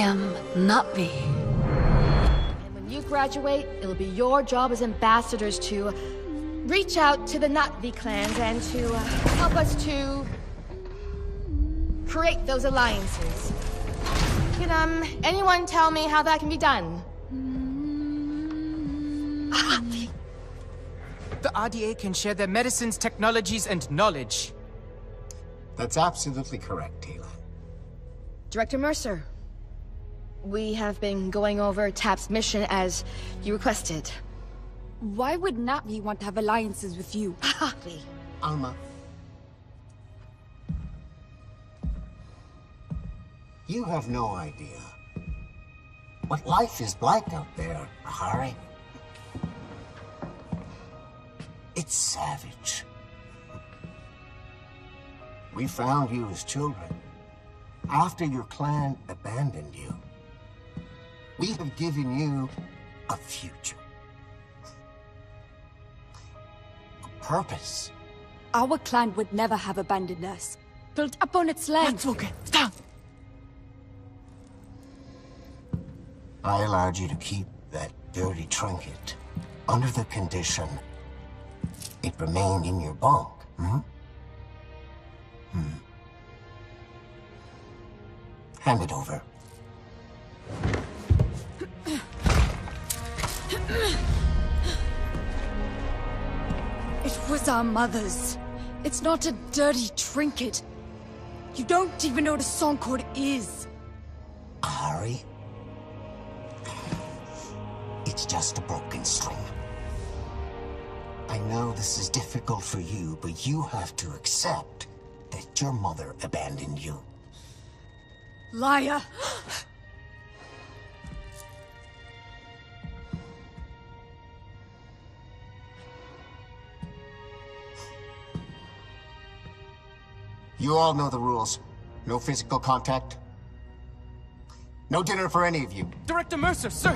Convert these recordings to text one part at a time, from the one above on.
am Na'vi. And when you graduate, it'll be your job as ambassadors to reach out to the Na'vi clans and to help us to create those alliances. Can anyone tell me how that can be done? The RDA can share their medicines, technologies, and knowledge. That's absolutely correct, Taylor. Director Mercer, we have been going over TAP's mission as you requested. Why would Na'vi want to have alliances with you? Alma. You have no idea what life is like out there, Ahari. It's savage. We found you as children after your clan abandoned you. We have given you a future. A purpose. Our clan would never have abandoned us. Built up on its land. That's okay. Stop! I allowed you to keep that dirty trinket under the condition it remained in your bunk, Hand it over. It was our mother's. It's not a dirty trinket. You don't even know what a song chord is. Ahari? It's just a broken string. I know this is difficult for you, but you have to accept that your mother abandoned you. Liar! You all know the rules. No physical contact. No dinner for any of you. Director Mercer, sir!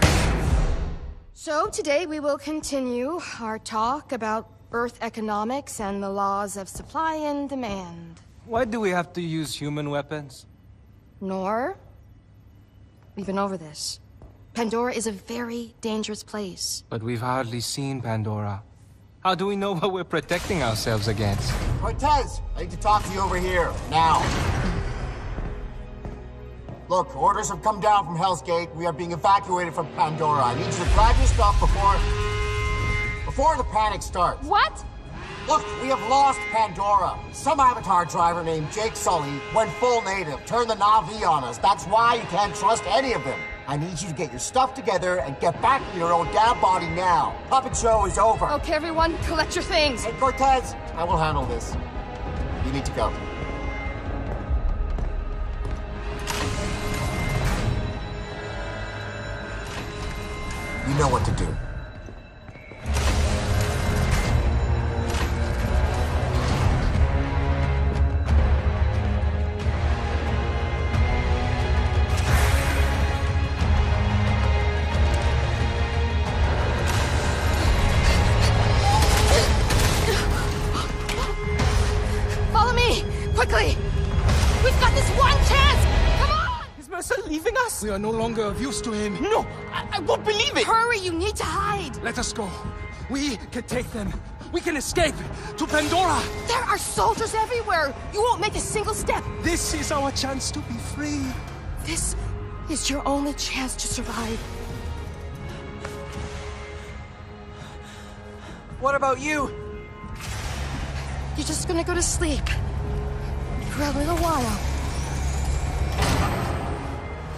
So today we will continue our talk about Earth economics and the laws of supply and demand. Why do we have to use human weapons? Nor, we've been over this. Pandora is a very dangerous place. But we've hardly seen Pandora. How do we know what we're protecting ourselves against? Cortez, I need to talk to you over here, now. Look, orders have come down from Hell's Gate. We are being evacuated from Pandora. I need you to grab your stuff before the panic starts. What? Look, we have lost Pandora. Some Avatar driver named Jake Sully went full native, turned the Na'vi on us. That's why you can't trust any of them. I need you to get your stuff together and get back to your own damn body now. Puppet show is over. Okay, everyone, collect your things. Hey, Cortez, I will handle this. You need to go. You know what to do. Follow me, quickly. We've got this one chance. Come on! Is Mercer leaving us? We are no longer of use to him. No! I won't believe it! Hurry, you need to hide. Let us go. We can take them. We can escape to Pandora. There are soldiers everywhere. You won't make a single step. This is our chance to be free. This is your only chance to survive. What about you? You're just gonna go to sleep. For a little while.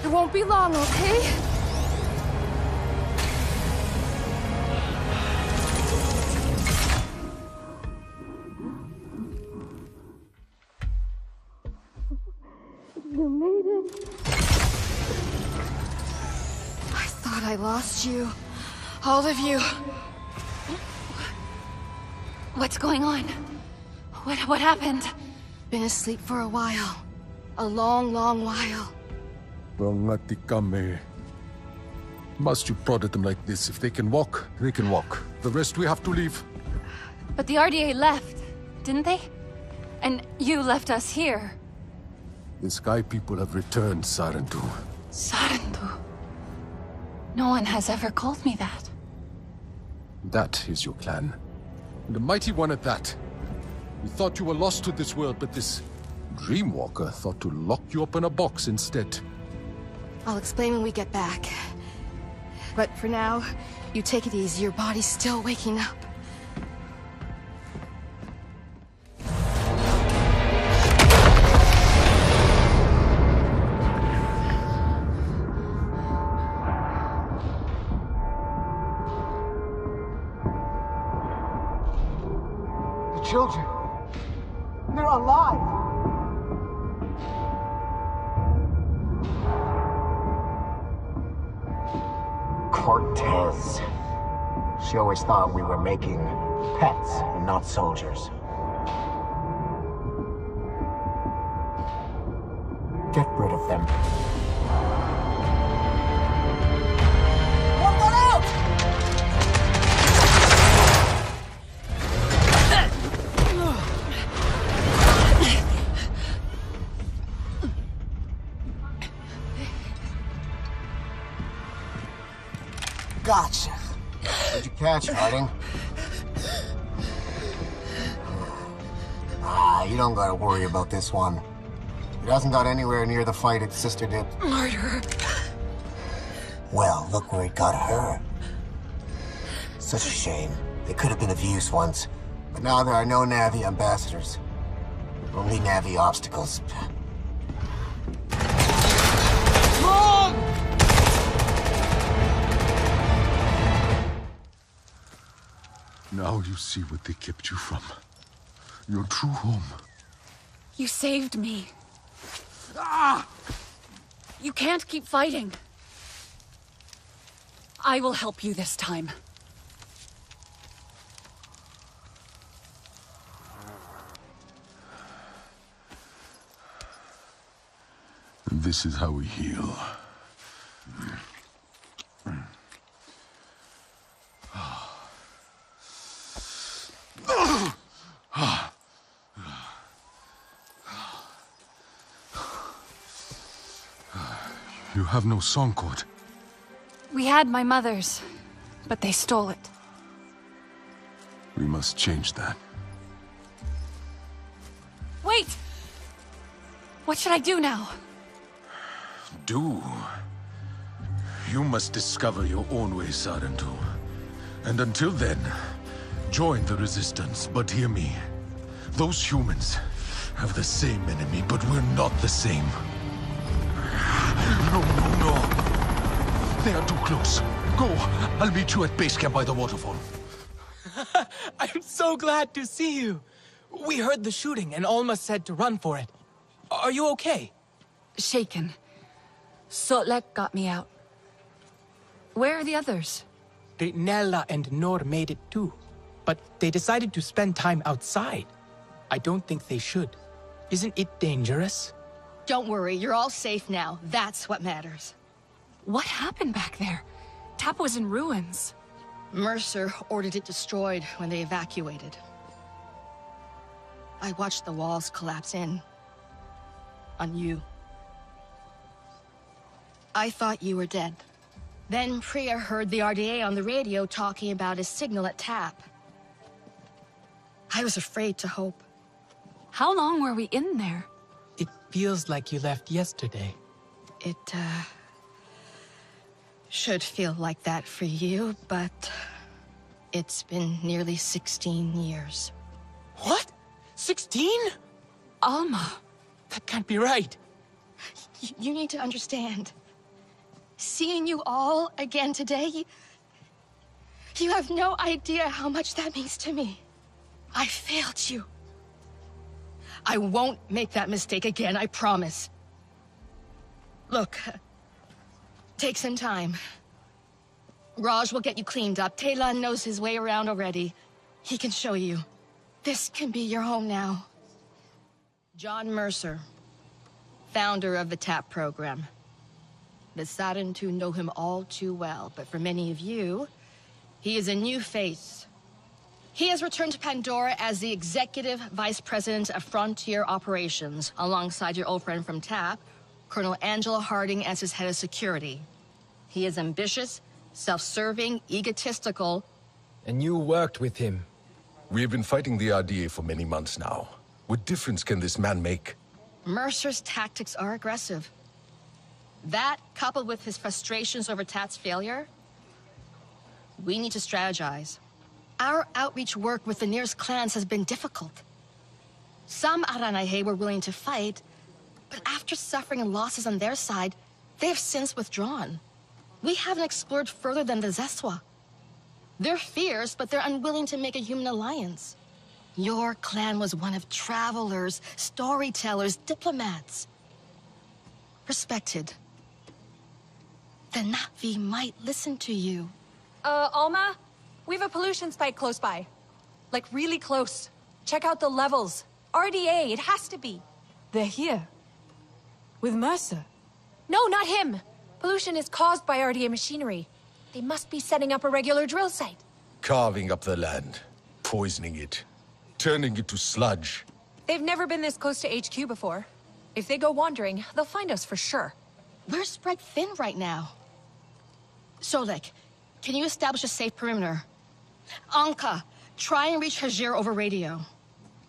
It won't be long, okay? You made it. I thought I lost you. All of you. What's going on? What happened? Been asleep for a while. A long, long while. Rangatikame. Must you prod at them like this? If they can walk, they can walk. The rest we have to leave. But the RDA left, didn't they? And you left us here. The Sky people have returned, Sarentu. Sarentu. No one has ever called me that. That is your clan. And a mighty one at that. You thought you were lost to this world, but this Dreamwalker thought to lock you up in a box instead. I'll explain when we get back. But for now, you take it easy. Your body's still waking up. The children. They're alive. Cortez. She always thought we were making pets and not soldiers. Get rid of them. One out! Gotcha. What'd you catch, Harding? You don't gotta worry about this one. It hasn't got anywhere near the fight its sister did. Murder. Well, look where it got her. Such a shame. They could have been of use once. But now there are no Na'vi ambassadors. Only Na'vi obstacles. Now you see what they kept you from. Your true home. You saved me. Ah! You can't keep fighting. I will help you this time. This is how we heal. You have no song cord. We had my mother's, but they stole it. We must change that. Wait! What should I do now? Do? You must discover your own way, Sarentu. And until then, join the Resistance. But hear me. Those humans have the same enemy, but we're not the same. No, no, no. They are too close. Go. I'll meet you at base camp by the waterfall. I'm so glad to see you. We heard the shooting and Alma said to run for it. Are you okay? Shaken. Sotlek got me out. Where are the others? Nella and Nor made it too. But they decided to spend time outside. I don't think they should. Isn't it dangerous? Don't worry, you're all safe now. That's what matters. What happened back there? Tap was in ruins. Mercer ordered it destroyed when they evacuated. I watched the walls collapse in. On you. I thought you were dead. Then Priya heard the RDA on the radio talking about a signal at Tap. I was afraid to hope. How long were we in there? It feels like you left yesterday. It, should feel like that for you, but it's been nearly 16 years. What? 16? Alma. That can't be right. You need to understand. Seeing you all again today, you have no idea how much that means to me. I failed you. I won't make that mistake again, I promise. Look, take some time. Raj will get you cleaned up. Talon knows his way around already. He can show you. This can be your home now. John Mercer, founder of the TAP program. The Sarentu know him all too well, but for many of you, he is a new face. He has returned to Pandora as the Executive Vice President of Frontier Operations, alongside your old friend from TAP, Colonel Angelo Harding as his head of security. He is ambitious, self-serving, egotistical. And you worked with him. We have been fighting the RDA for many months now. What difference can this man make? Mercer's tactics are aggressive. That, coupled with his frustrations over Tat's failure, we need to strategize. Our outreach work with the nearest clans has been difficult. Some Aranahe were willing to fight, but after suffering losses on their side, they have since withdrawn. We haven't explored further than the Zeswa. They're fierce, but they're unwilling to make a human alliance. Your clan was one of travelers, storytellers, diplomats. Respected. The Na'vi might listen to you. Alma? We have a pollution spike close by. Like, really close. Check out the levels. RDA, it has to be. They're here. With Mercer. No, not him! Pollution is caused by RDA machinery. They must be setting up a regular drill site. Carving up the land, poisoning it, turning it to sludge. They've never been this close to HQ before. If they go wandering, they'll find us for sure. We're spread thin right now. Solek, can you establish a safe perimeter? Anka, try and reach Hajir over radio.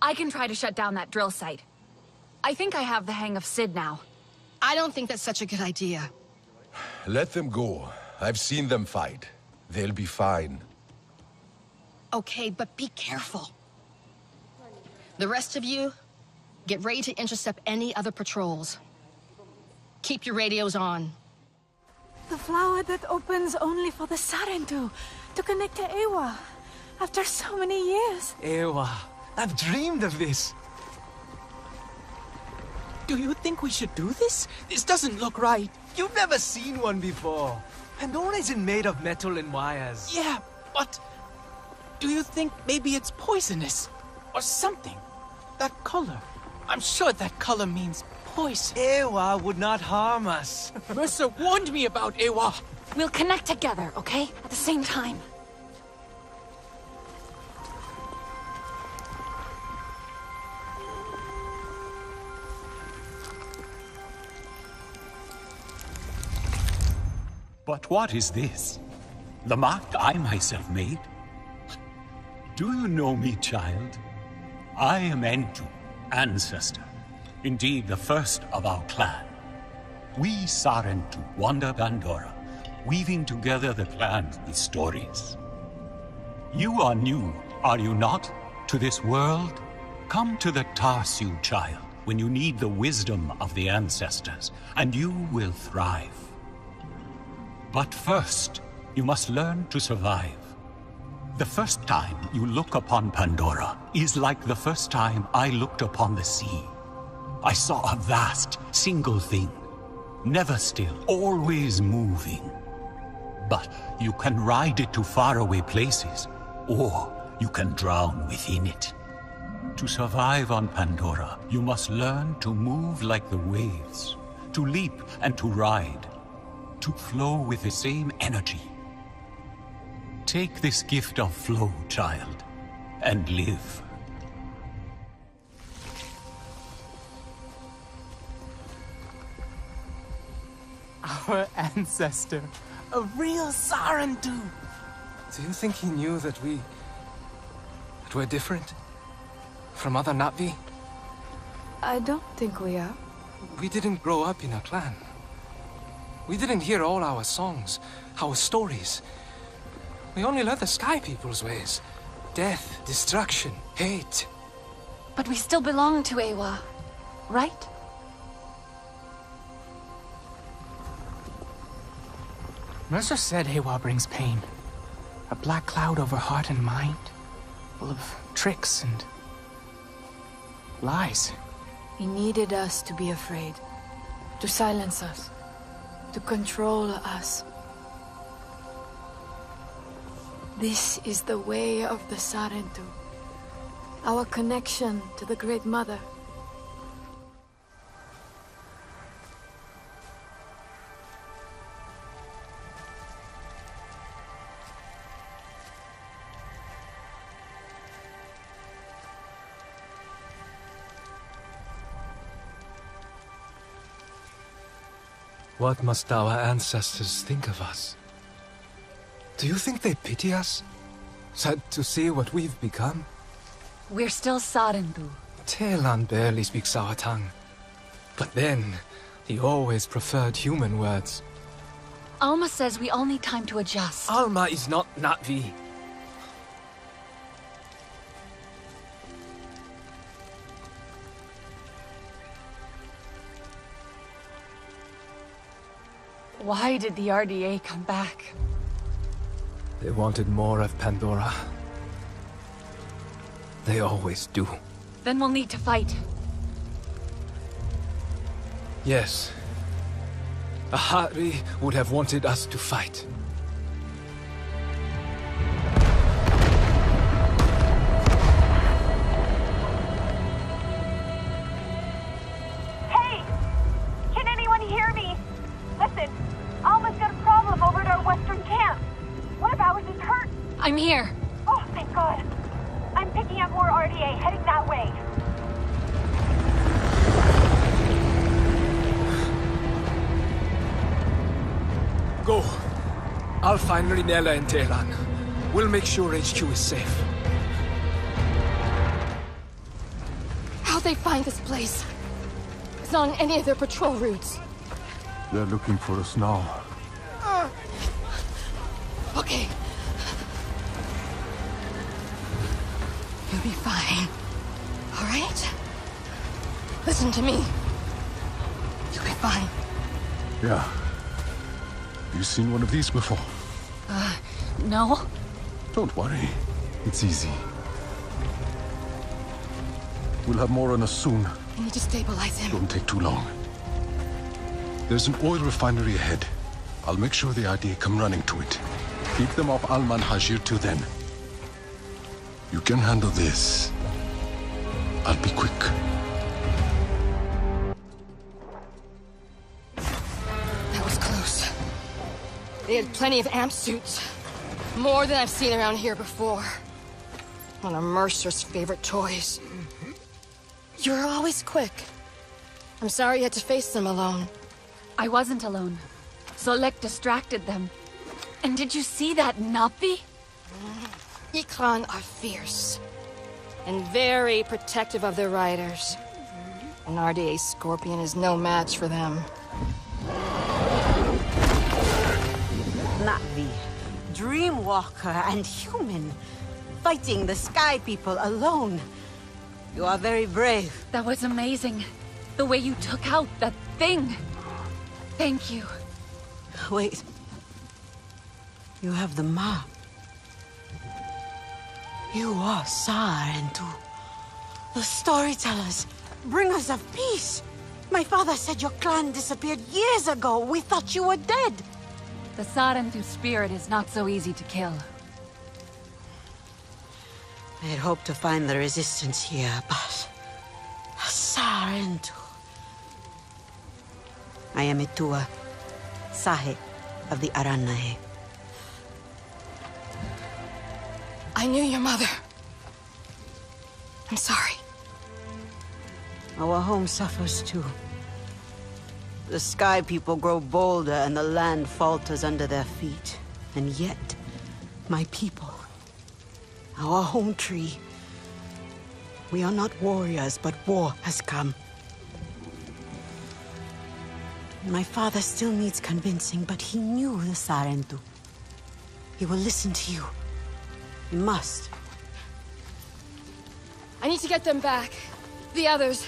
I can try to shut down that drill site. I think I have the hang of Sid now. I don't think that's such a good idea. Let them go. I've seen them fight. They'll be fine. Okay, but be careful. The rest of you, get ready to intercept any other patrols. Keep your radios on. The flower that opens only for the Sarentu to connect to Ewa. After so many years. Ewa, I've dreamed of this. Do you think we should do this? This doesn't look right. You've never seen one before. Pandora isn't made of metal and wires. Yeah, but do you think maybe it's poisonous? Or something? That color. I'm sure that color means poison. Ewa would not harm us. Mercer warned me about Ewa. We'll connect together, okay? At the same time. But what is this? The mark I myself made? Do you know me, child? I am Entu, ancestor. Indeed, the first of our clan. We Sarentu wander Pandora, weaving together the clan with stories. You are new, are you not, to this world? Come to the Tarsu, child, when you need the wisdom of the ancestors, and you will thrive. But first, you must learn to survive. The first time you look upon Pandora is like the first time I looked upon the sea. I saw a vast, single thing, never still, always moving. But you can ride it to faraway places, or you can drown within it. To survive on Pandora, you must learn to move like the waves, to leap and to ride, to flow with the same energy. Take this gift of flow, child, and live. Our ancestor. A real Sarentu. Do you think he knew that we're different? From other Na'vi? I don't think we are. We didn't grow up in a clan. We didn't hear all our songs, our stories. We only learned the Sky People's ways. Death, destruction, hate. But we still belong to Ewa, right? Mercer said Ewa brings pain. A black cloud over heart and mind, full of tricks and lies. He needed us to be afraid. To silence us. To control us. This is the way of the Sarentu. Our connection to the Great Mother. What must our ancestors think of us? Do you think they pity us? Sad to see what we've become? We're still Sarentu. Telan barely speaks our tongue. But then, he always preferred human words. Alma says we all need time to adjust. Alma is not Na'vi. Why did the RDA come back? They wanted more of Pandora. They always do. Then we'll need to fight. Yes. Ahari would have wanted us to fight. Hey! Can anyone hear me? Listen, Alma's got a problem over at our western camp. One of ours is hurt. I'm here. Oh, thank God. I'm picking up more RDA, heading that way. Go. I'll find Rinella and Telan. We'll make sure HQ is safe. How'd they find this place? It's not on any of their patrol routes. They're looking for us now. Okay. You'll be fine. All right? Listen to me. You'll be fine. Yeah. You seen one of these before? No. Don't worry. It's easy. We'll have more on us soon. I need to stabilize him. Don't take too long. There's an oil refinery ahead. I'll make sure the RDA come running to it. Keep them off Alman Hajir till then. You can handle this. I'll be quick. That was close. They had plenty of amp suits. More than I've seen around here before. One of Mercer's favorite toys. You were always quick. I'm sorry you had to face them alone. I wasn't alone. Solek distracted them. And did you see that Napi? Ikran are fierce. And very protective of their riders. An RDA Scorpion is no match for them. Na'vi, Dreamwalker and human, fighting the Sky People alone. You are very brave. That was amazing. The way you took out that thing. Thank you. Wait. You have the map. You are Sarentu. The storytellers, bringers of peace. My father said your clan disappeared years ago. We thought you were dead. The Sarentu spirit is not so easy to kill. I had hoped to find the resistance here, but... Sarentu. I am Itua, Sahe of the Aranahe. I knew your mother. I'm sorry. Our home suffers too. The Sky People grow bolder and the land falters under their feet. And yet, my people, our home tree, we are not warriors, but war has come. My father still needs convincing, but he knew the Sarentu. He will listen to you. He must. I need to get them back. The others.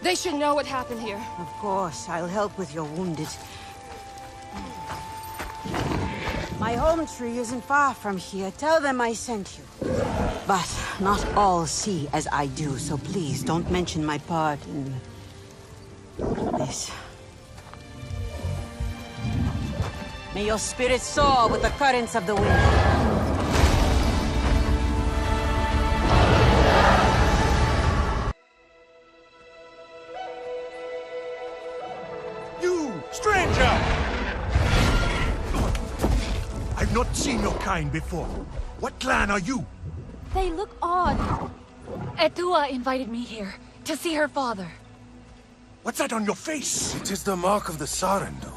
They should know what happened here. Of course, I'll help with your wounded. My home tree isn't far from here. Tell them I sent you. But not all see as I do, so please don't mention my part in this. May your spirit soar with the currents of the wind. Stranger! I've not seen your kind before. What clan are you? They look odd. Etua invited me here to see her father. What's that on your face? It is the mark of the Sarentu.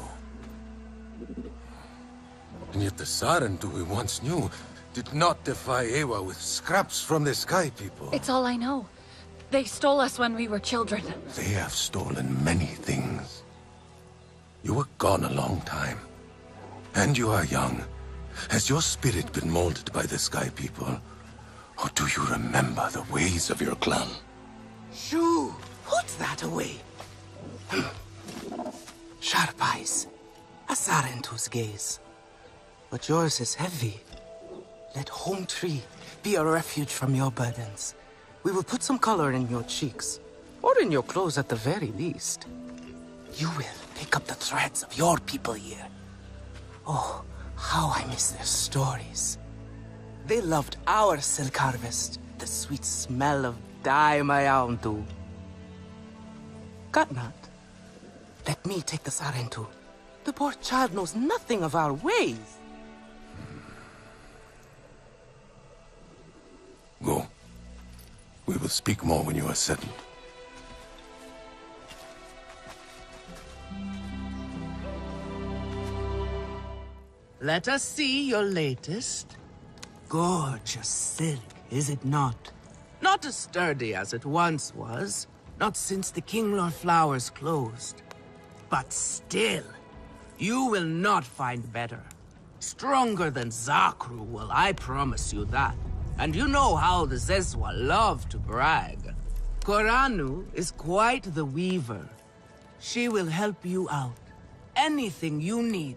And yet the Sarentu we once knew did not defy Ewa with scraps from the Sky People. It's all I know. They stole us when we were children. They have stolen many things. You were gone a long time. And you are young. Has your spirit been molded by the Sky People? Or do you remember the ways of your clan? Shoo! Put that away. Sharp eyes. A Sarentu's gaze. But yours is heavy. Let Home Tree be a refuge from your burdens. We will put some color in your cheeks, or in your clothes at the very least. You will pick up the threads of your people here. Oh, how I miss their stories. They loved our silk harvest, the sweet smell of dye Mayauntu. Katnat, let me take the Sarentu. The poor child knows nothing of our ways. Go. We will speak more when you are settled. Let us see your latest. Gorgeous silk, is it not? Not as sturdy as it once was, not since the Kinglor flowers closed. But still, you will not find better. Stronger than Zakru will, I promise you that. And you know how the Zezwa love to brag. Koranu is quite the weaver. She will help you out. Anything you need.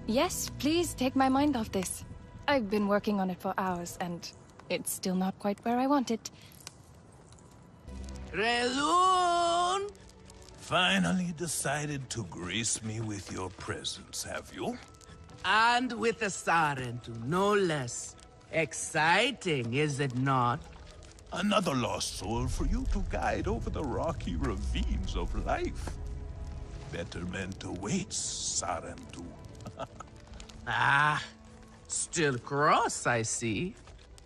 Yes, please take my mind off this. I've been working on it for hours, and it's still not quite where I want it. Relun! Finally decided to grace me with your presence, have you? And with a Sarentu, no less. Exciting, is it not? Another lost soul for you to guide over the rocky ravines of life. Betterment awaits, Sarentu. Ah, still cross, I see.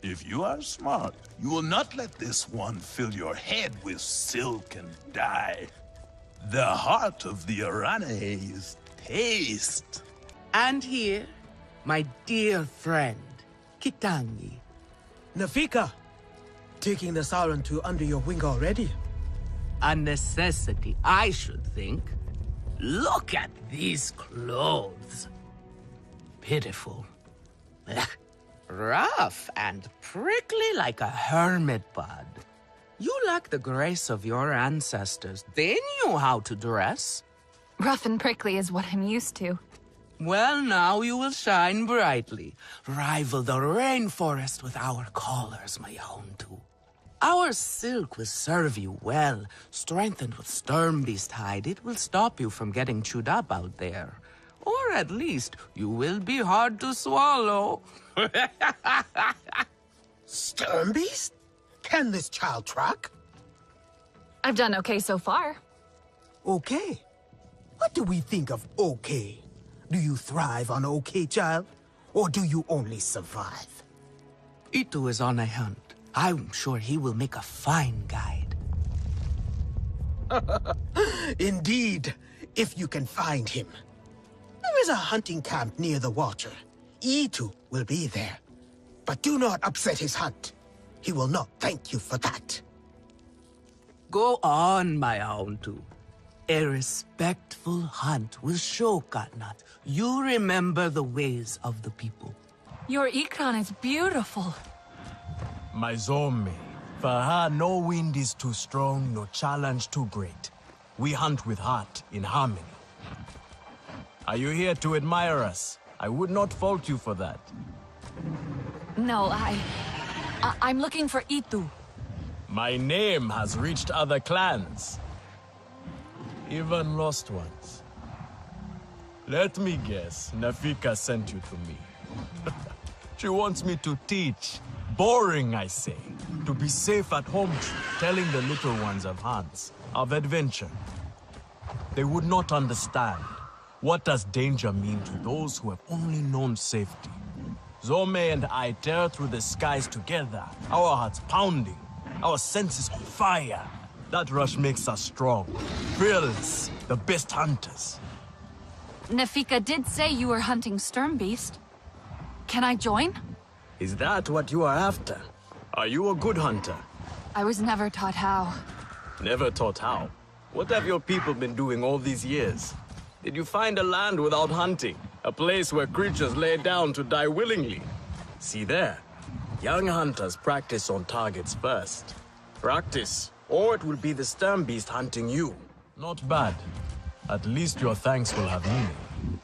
If you are smart, you will not let this one fill your head with silk and dye. The heart of the Arane is taste. And here, my dear friend, Kitangi. Nafika, taking the Sarentu under your wing already. A necessity, I should think. Look at these clothes. Pitiful. Rough and prickly like a hermit bud. You lack the grace of your ancestors. They knew how to dress. Rough and prickly is what I'm used to. Well, now you will shine brightly. Rival the rainforest with our collars, Mayauntu. Our silk will serve you well. Strengthened with Sturmbeast hide, it will stop you from getting chewed up out there. Or at least, you will be hard to swallow. Sturmbeast? Can this child track? I've done okay so far. Okay. What do we think of okay? Do you thrive on okay, child? Or do you only survive? Itu is on a hunt. I'm sure he will make a fine guide. Indeed, if you can find him. There is a hunting camp near the Watcher. Itu will be there. But do not upset his hunt. He will not thank you for that. Go on, Mayauntu. A respectful hunt will show Katnat you remember the ways of the people. Your Ikran is beautiful. My Zome, for her no wind is too strong, no challenge too great. We hunt with heart, in harmony. Are you here to admire us? I would not fault you for that. No, I'm looking for Itu. My name has reached other clans. Even lost ones. Let me guess, Nafika sent you to me. She wants me to teach. Boring, I say. To be safe at home, telling the little ones of Hans, of adventure. They would not understand. What does danger mean to those who have only known safety? Zome and I tear through the skies together, our hearts pounding, our senses on fire. That rush makes us strong, fearless, the best hunters. Nafika did say you were hunting Sturmbeast. Can I join? Is that what you are after? Are you a good hunter? I was never taught how. Never taught how? What have your people been doing all these years? Did you find a land without hunting? A place where creatures lay down to die willingly? See there. Young hunters practice on targets first. Practice, or it will be the stern beast hunting you. Not bad. At least your thanks will have meaning.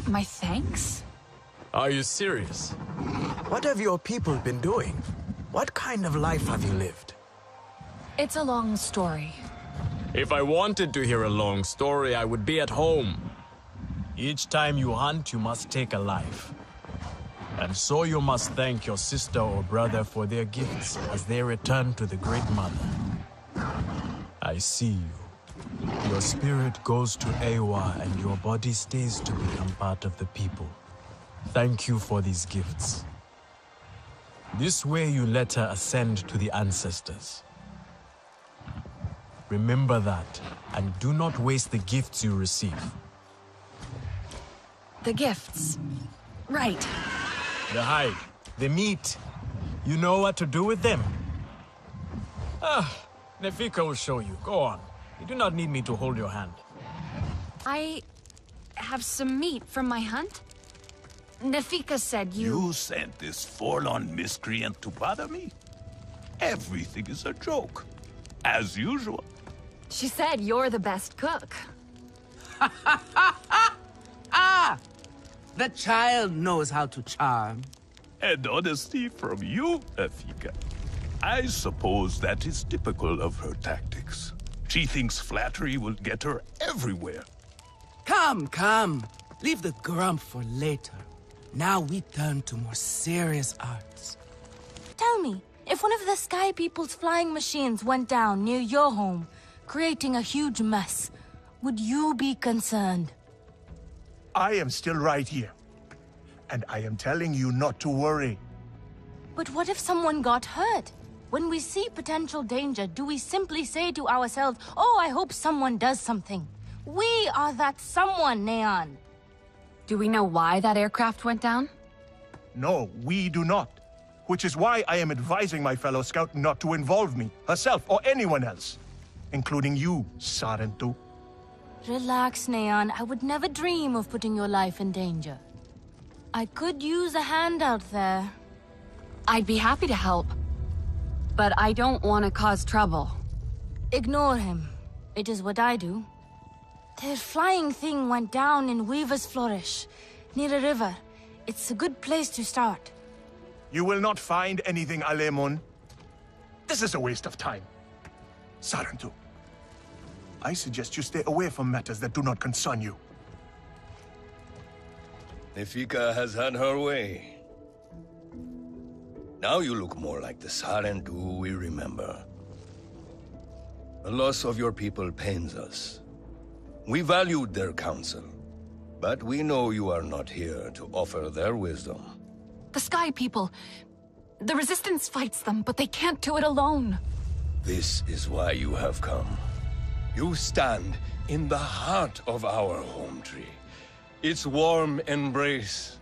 My thanks? Are you serious? What have your people been doing? What kind of life have you lived? It's a long story. If I wanted to hear a long story, I would be at home. Each time you hunt, you must take a life. And so you must thank your sister or brother for their gifts as they return to the Great Mother. I see you. Your spirit goes to Eywa and your body stays to become part of the people. Thank you for these gifts. This way you let her ascend to the ancestors. Remember that, and do not waste the gifts you receive. The gifts. Right. The hide, the meat. You know what to do with them? Nefika will show you. Go on. You do not need me to hold your hand. I have some meat from my hunt. Nefika said You sent this forlorn miscreant to bother me? Everything is a joke. As usual. She said you're the best cook. The child knows how to charm. And honesty from you, Nefika. I suppose that is typical of her tactics. She thinks flattery will get her everywhere. Come. Leave the grump for later. Now we turn to more serious arts. Tell me, if one of the Sky People's flying machines went down near your home, creating a huge mess, would you be concerned? I am still right here. And I am telling you not to worry. But what if someone got hurt? When we see potential danger, do we simply say to ourselves, oh, I hope someone does something? We are that someone, Neon. Do we know why that aircraft went down? No, we do not. Which is why I am advising my fellow scout not to involve me, herself, or anyone else. Including you, Sarentu. Relax, Neon. I would never dream of putting your life in danger. I could use a hand out there. I'd be happy to help. But I don't want to cause trouble. Ignore him. It is what I do. Their flying thing went down in Weaver's Flourish, near a river. It's a good place to start. You will not find anything, Alemon. This is a waste of time. Sarentu, I suggest you stay away from matters that do not concern you. Nefika has had her way. Now you look more like the Sarentu we remember. The loss of your people pains us. We valued their counsel, but we know you are not here to offer their wisdom. The Sky People. The Resistance fights them, but they can't do it alone. This is why you have come. You stand in the heart of our home tree. Its warm embrace.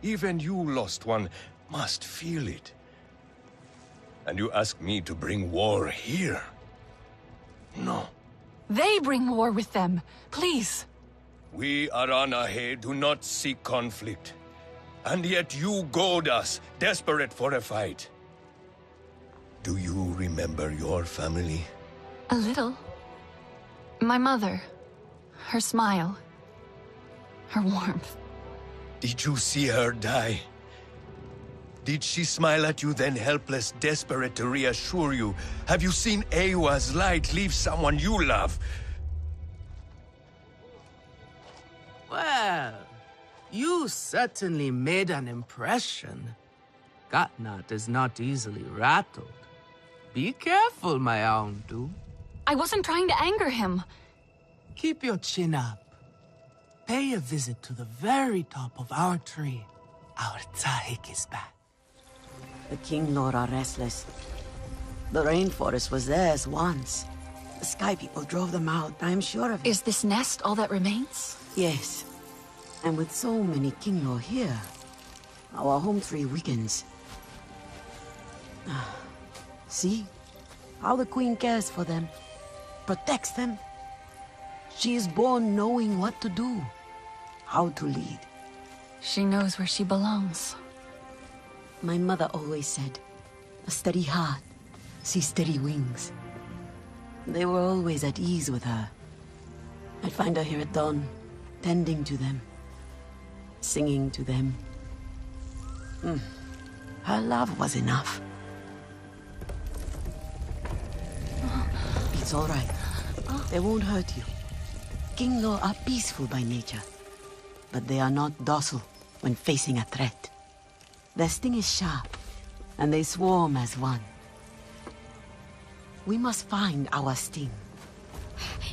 Even you, lost one, must feel it. And you ask me to bring war here? No. They bring war with them. Please. We Aranahe do not seek conflict. And yet you goad us, desperate for a fight. Do you remember your family? A little. My mother. Her smile. Her warmth. Did you see her die? Did she smile at you then, helpless, desperate to reassure you? Have you seen Eywa's light leave someone you love? Well, you certainly made an impression. Katnat is not easily rattled. Be careful, my Auntu. I wasn't trying to anger him. Keep your chin up. Pay a visit to the very top of our tree. Our Tsahik is back. The King Lord are restless. The rainforest was theirs once. The Sky People drove them out, I'm sure of it. Is this nest all that remains? Yes. And with so many King Lord here, our home tree weakens. See how the Queen cares for them, protects them. She is born knowing what to do, how to lead. She knows where she belongs. My mother always said, a steady heart sees steady wings. They were always at ease with her. I'd find her here at dawn, tending to them, singing to them. Her love was enough. It's all right. They won't hurt you. Kingo are peaceful by nature, but they are not docile when facing a threat. Their sting is sharp, and they swarm as one. We must find our sting.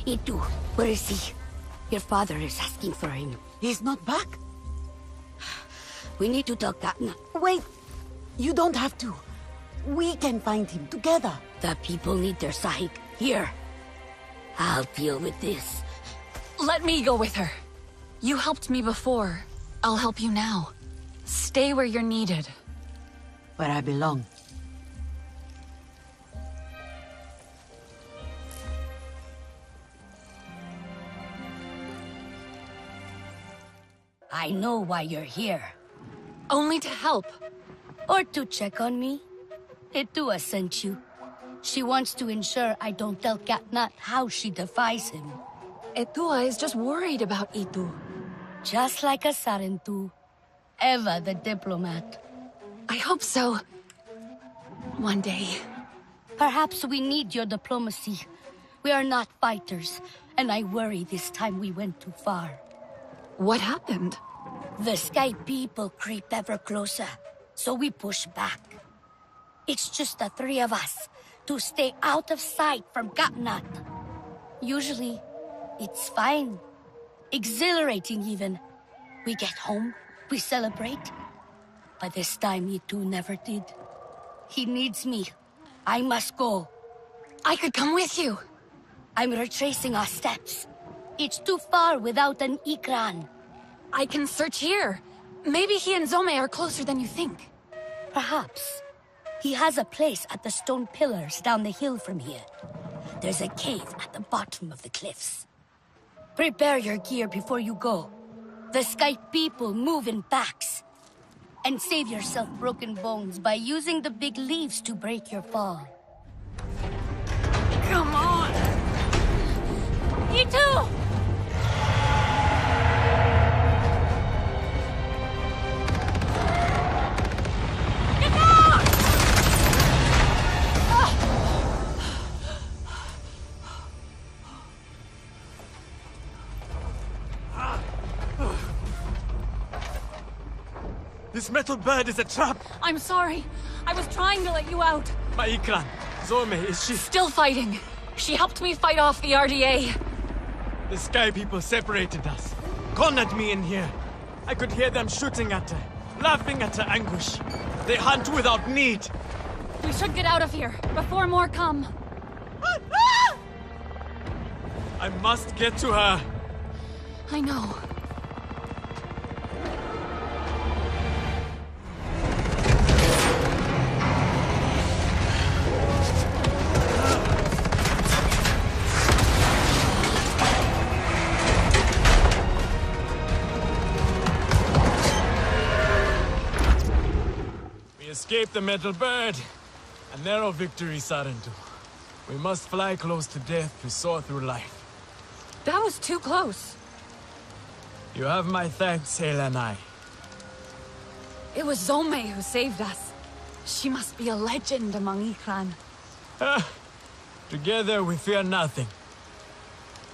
Itu, where is he? Your father is asking for him. He's not back? We need to tell Katna. Wait! You don't have to. We can find him together. The people need their sahib. Here. I'll deal with this. Let me go with her. You helped me before. I'll help you now. Stay where you're needed. Where I belong. I know why you're here. Only to help. Or to check on me. Itua sent you. She wants to ensure I don't tell Katnat how she defies him. Itua is just worried about Itu. Just like a Sarentu. Eva the diplomat. I hope so. One day. Perhaps we need your diplomacy. We are not fighters, and I worry this time we went too far. What happened? The Sky people creep ever closer, so we push back. It's just the three of us, to stay out of sight from Katnat. Usually, it's fine. Exhilarating even. We get home, we celebrate. But this time Itu never did. He needs me. I must go. I could come with you. I'm retracing our steps. It's too far without an Ikran. I can search here. Maybe he and Zome are closer than you think. Perhaps. He has a place at the stone pillars down the hill from here. There's a cave at the bottom of the cliffs. Prepare your gear before you go. The Sky people move in packs. And save yourself broken bones by using the big leaves to break your fall. Come on! Itu! This metal bird is a trap! I'm sorry. I was trying to let you out. My Ikran, Zorme, is she... Still fighting. She helped me fight off the RDA. The Sky people separated us. Cornered me in here. I could hear them shooting at her, laughing at her anguish. They hunt without need. We should get out of here, before more come. I must get to her. I know. Escape the metal bird. A narrow victory, Sarentu. We must fly close to death to soar through life. That was too close. You have my thanks, Helenai. It was Zome who saved us. She must be a legend among Ikran. Together we fear nothing.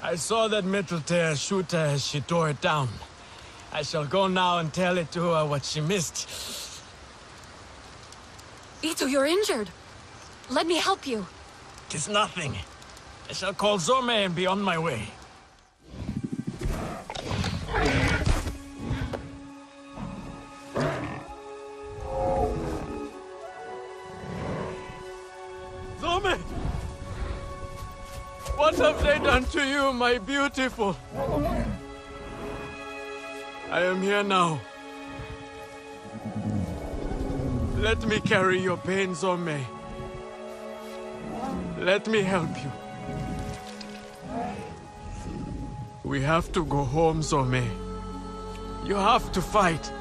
I saw that metal tear shoot her as she tore it down. I shall go now and tell it to her what she missed. Itu, you're injured. Let me help you. 'Tis nothing. I shall call Zorme and be on my way. Zorme! What have they done to you, my beautiful? I am here now. Let me carry your pain, Zome. Let me help you. We have to go home, Zome. You have to fight,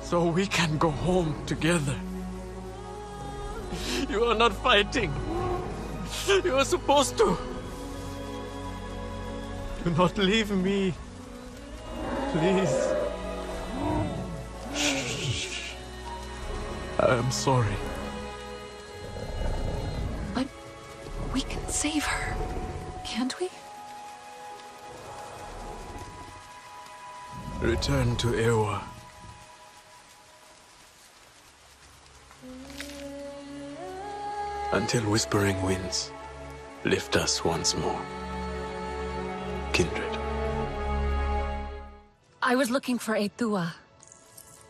so we can go home together. You are not fighting. You are supposed to. Do not leave me. Please. I am sorry. But we can save her, can't we? Return to Eywa. Until Whispering Winds lift us once more. Kindred. I was looking for Etua.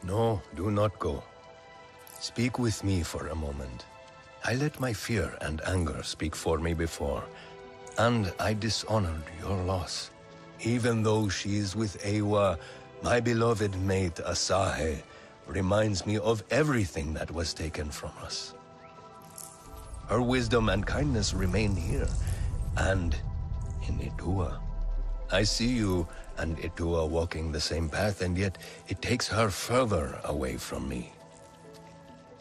No, do not go. Speak with me for a moment. I let my fear and anger speak for me before, and I dishonored your loss. Even though she is with Eywa, my beloved mate Asahe reminds me of everything that was taken from us. Her wisdom and kindness remain here, and in Etua. I see you and Etua walking the same path, and yet it takes her further away from me.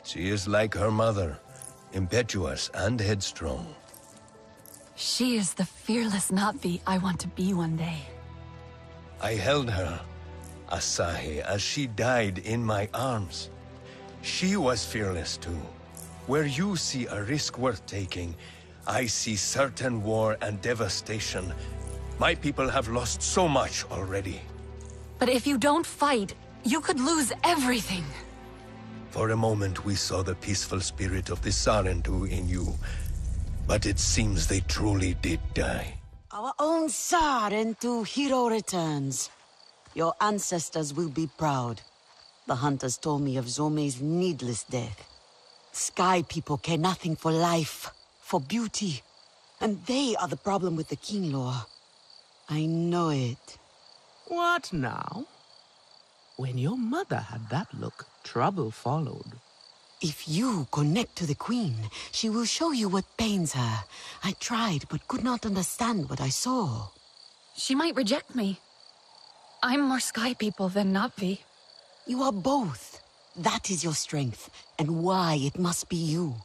She is like her mother, impetuous and headstrong. She is the fearless Na'vi I want to be one day. I held her, Asahi, as she died in my arms. She was fearless too. Where you see a risk worth taking, I see certain war and devastation. My people have lost so much already. But if you don't fight, you could lose everything. For a moment we saw the peaceful spirit of the Sarentu in you, but it seems they truly did die. Our own Sarentu hero returns. Your ancestors will be proud. The hunters told me of Zome's needless death. Sky people care nothing for life, for beauty. And they are the problem with the King Law. I know it. What now? When your mother had that look, trouble followed. If you connect to the Queen, she will show you what pains her. I tried, but could not understand what I saw. She might reject me. I'm more Sky people than Na'vi. You are both. That is your strength, and why it must be you.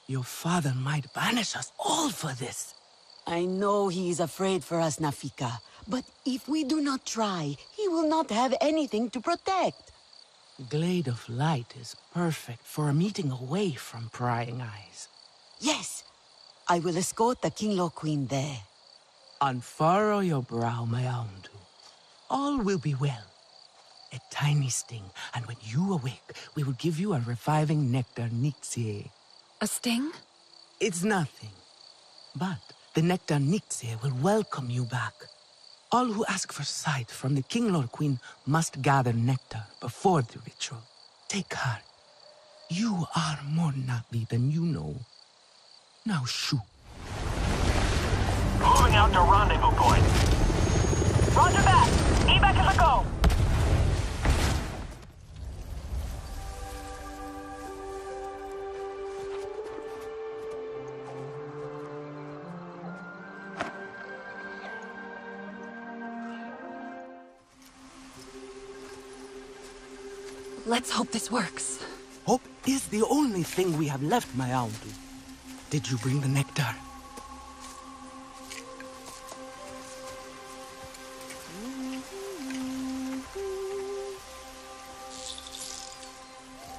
Your father might banish us all for this. I know he is afraid for us, Nafika. But if we do not try, he will not have anything to protect. Glade of Light is perfect for a meeting away from prying eyes. Yes, I will escort the King Law Queen there. Unfurrow your brow, Mayaundu. All will be well. A tiny sting, and when you awake, we will give you a reviving nectar Nixie. A sting? It's nothing. But the nectar Nixie will welcome you back. All who ask for sight from the King Lord Queen must gather nectar before the ritual. Take heart. You are more Na'vi than you know. Now shoo. Moving out to rendezvous point. Roger that. Evac is a go. Let's hope this works. Hope is the only thing we have left, Mayaundu. Did you bring the nectar?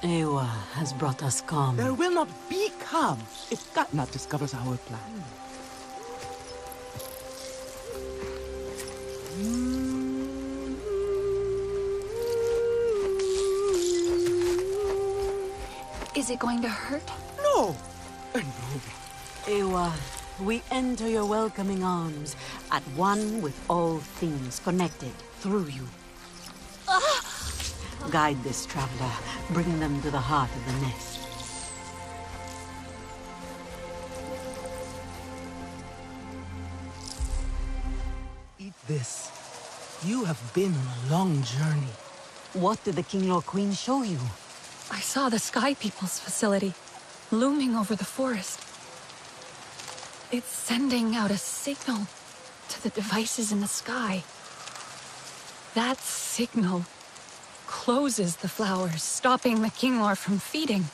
Eywa has brought us calm. There will not be calm if Katnat discovers our plan. Is it going to hurt? No! Eywa, we enter your welcoming arms, at one with all things connected through you. Guide this traveler, bring them to the heart of the nest. Eat this. You have been on a long journey. What did the King Lord Queen show you? I saw the Sky People's facility, looming over the forest. It's sending out a signal to the devices in the sky. That signal closes the flowers, stopping the Kinglor from feeding.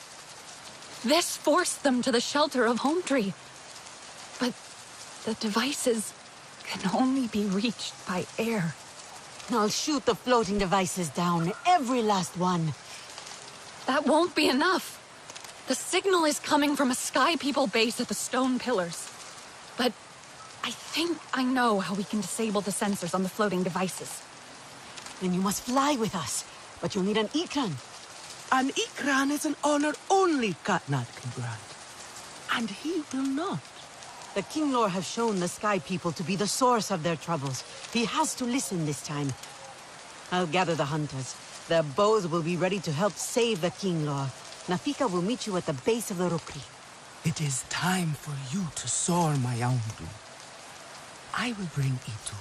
This forced them to the shelter of Home Tree. But the devices can only be reached by air. I'll shoot the floating devices down, every last one. That won't be enough. The signal is coming from a Sky People base at the stone pillars. But I think I know how we can disable the sensors on the floating devices. Then you must fly with us. But you'll need an Ikran. An Ikran is an honor only Katnat can grant. And he will not. The Kinglor have shown the Sky People to be the source of their troubles. He has to listen this time. I'll gather the hunters. Their bows will be ready to help save the Kinglor. Nafika will meet you at the base of the Rukri. It is time for you to soar, my Aundu. I will bring Itu.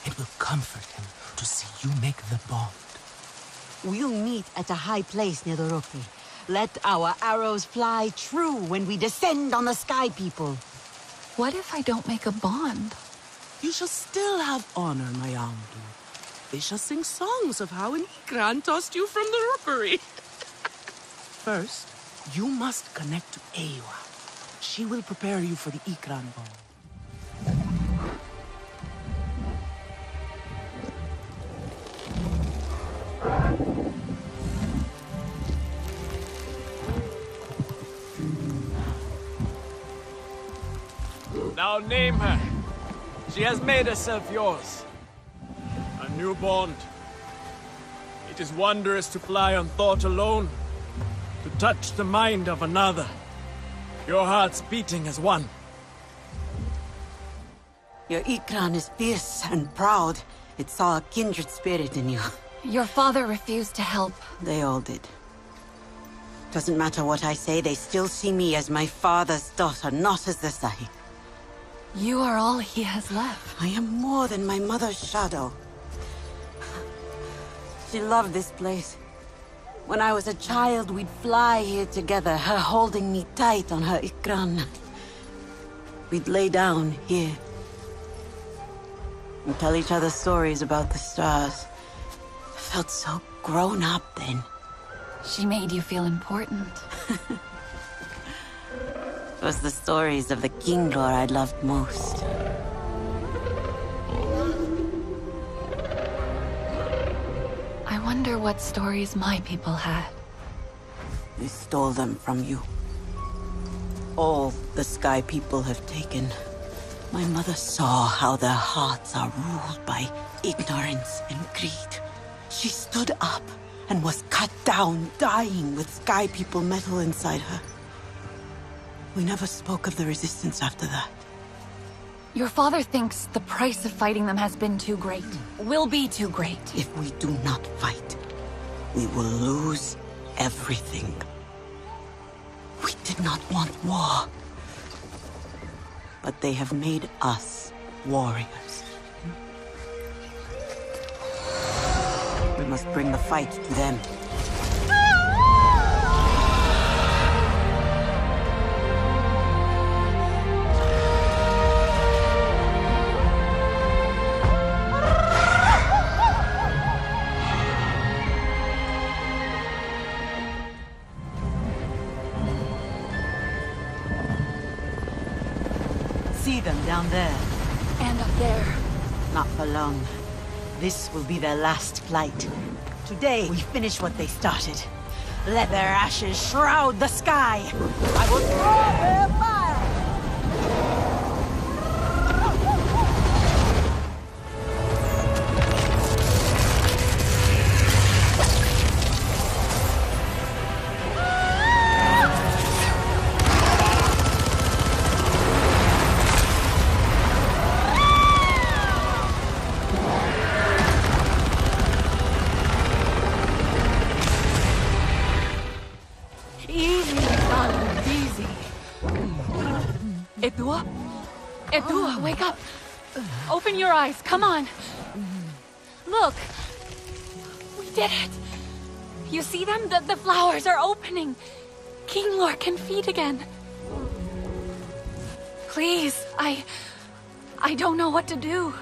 It will comfort him to see you make the bond. We'll meet at a high place near the Rukri. Let our arrows fly true when we descend on the Sky People. What if I don't make a bond? You shall still have honor, my Aundu. They shall sing songs of how an Ikran tossed you from the rookery. First, you must connect to Eywa. She will prepare you for the Ikran ball. Now name her. She has made herself yours. A new bond. It is wondrous to fly on thought alone, to touch the mind of another. Your hearts beating as one. Your Ikran is fierce and proud. It saw a kindred spirit in you. Your father refused to help. They all did. Doesn't matter what I say, they still see me as my father's daughter, not as the Sahi. You are all he has left. I am more than my mother's shadow. She loved this place. When I was a child, we'd fly here together, her holding me tight on her Ikran. We'd lay down here and tell each other stories about the stars. I felt so grown up then. She made you feel important. It was the stories of the Kinglor I loved most. I wonder what stories my people had. They stole them from you. All the Sky People have taken. My mother saw how their hearts are ruled by ignorance and greed. She stood up and was cut down, dying with Sky People metal inside her. We never spoke of the resistance after that. Your father thinks the price of fighting them has been too great. Will be too great. If we do not fight, we will lose everything. We did not want war. But they have made us warriors. We must bring the fight to them. See them down there. And up there. Not for long. This will be their last flight. Today, we finish what they started. Let their ashes shroud the sky. I will throw their fire! Edua, wake up! Open your eyes, come on! Look! We did it! You see them? The flowers are opening. King Lor can feed again. Please, I don't know what to do.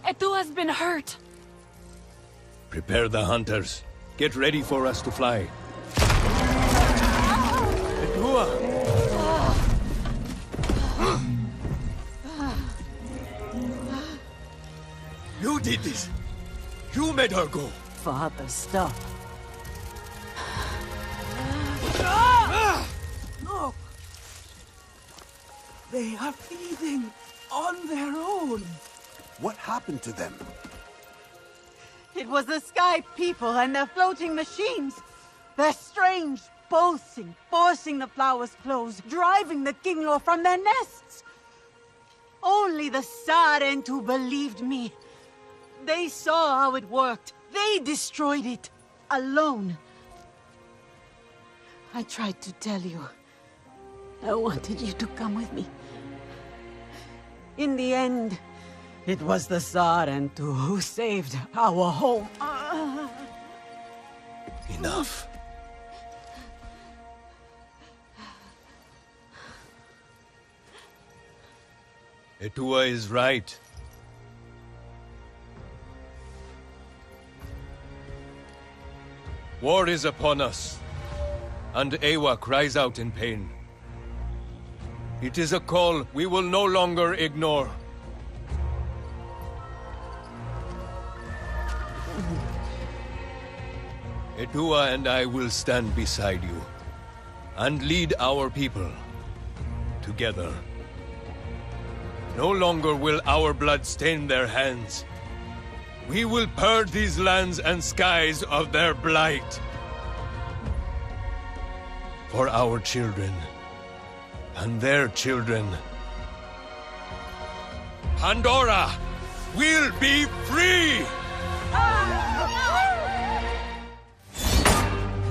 Etua's been hurt. Prepare the hunters. Get ready for us to fly. Etua! You did this! You made her go! Father, stop. No! They are feeding on their own. What happened to them? It was the Sky People and their floating machines. Their strange boasting, forcing the flowers close, driving the Kinglor from their nests. Only the Sarentu believed me. They saw how it worked. They destroyed it. Alone. I tried to tell you. I wanted you to come with me. In the end, it was the Sarentu who saved our home. Enough. Etua is right. War is upon us, and Eywa cries out in pain. It is a call we will no longer ignore. Etua and I will stand beside you, and lead our people together. No longer will our blood stain their hands. We will purge these lands and skies of their blight. For our children, and their children. Pandora will be free!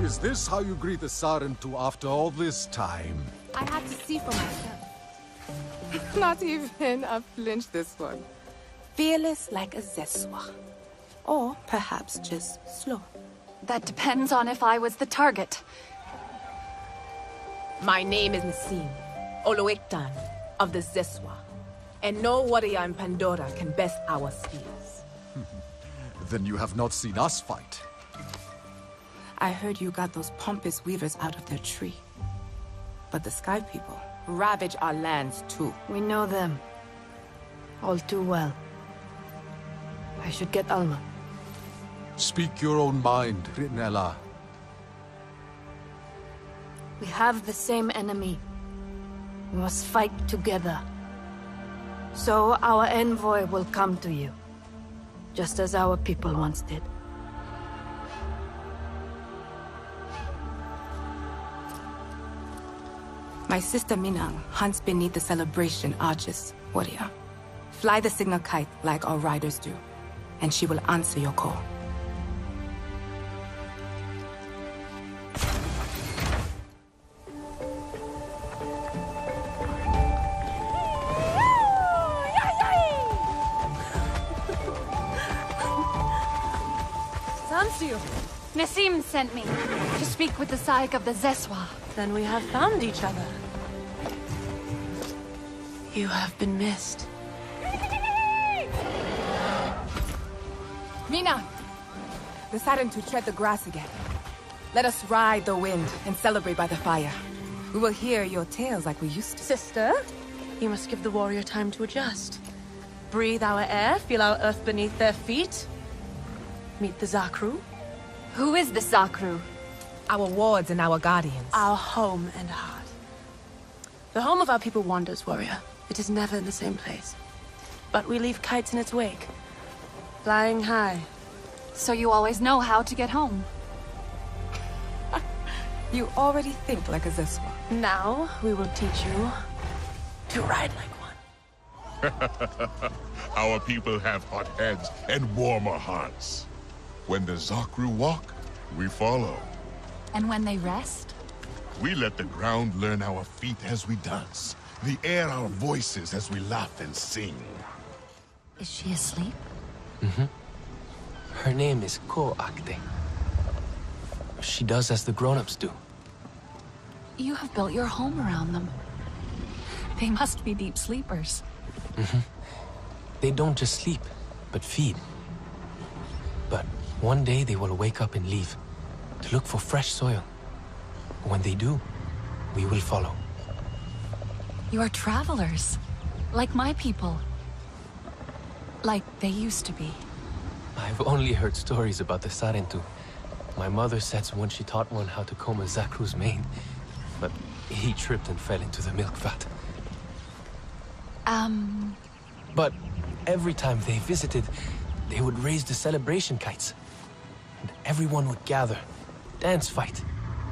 Is this how you greet the Sarentu after all this time? I had to see for myself. Not even a flinch, this one. Fearless like a Zeswa. Or perhaps just slow. That depends on if I was the target. My name is Nassim, Oloektan of the Zeswa. And no warrior in Pandora can best our spears. Then you have not seen us fight. I heard you got those pompous weavers out of their tree. But the Sky People ravage our lands too. We know them. All too well. I should get Alma. Speak your own mind, Ritnella. We have the same enemy. We must fight together. So our envoy will come to you. Just as our people once did. My sister Minang hunts beneath the celebration arches, warrior. Fly the signal kite like our riders do, and she will answer your call. Sansu! Nassim sent me to speak with the Saik of the Zeswa. Then we have found each other. You have been missed. Mina! Deciding to tread the grass again. Let us ride the wind and celebrate by the fire. We will hear your tales like we used to. Sister, you must give the warrior time to adjust. Breathe our air, feel our earth beneath their feet. Meet the Zakru. Who is the Zakru? Our wards and our guardians. Our home and heart. The home of our people wanders, warrior. It is never in the same place. But we leave kites in its wake. Flying high. So you always know how to get home. You already think like a Zeswa. Now, we will teach you to ride like one. Our people have hot heads and warmer hearts. When the Zakru walk, we follow. And when they rest? We let the ground learn our feet as we dance, the air our voices as we laugh and sing. Is she asleep? Mm-hmm. Her name is Ko Akte. She does as the grown-ups do. You have built your home around them. They must be deep sleepers. Mm-hmm. They don't just sleep, but feed. But one day they will wake up and leave, to look for fresh soil. When they do, we will follow. You are travelers, like my people. Like they used to be. I've only heard stories about the Sarentu. My mother said so when she taught one how to comb a Zakru's mane, but he tripped and fell into the milk vat. But every time they visited, they would raise the celebration kites. And everyone would gather, dance fight,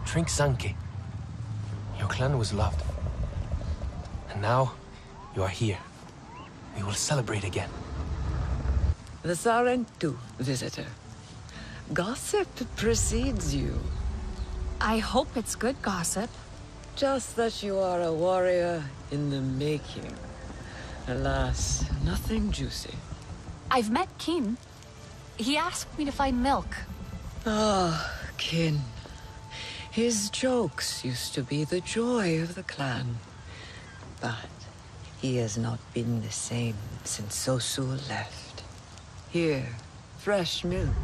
drink zanke. Your clan was loved. And now, you are here. We will celebrate again. The Sarentu, visitor. Gossip precedes you. I hope it's good gossip. Just that you are a warrior in the making. Alas, nothing juicy. I've met Kin. He asked me to find milk. Ah, Kin. His jokes used to be the joy of the clan. But he has not been the same since Sosul left. Here, fresh milk,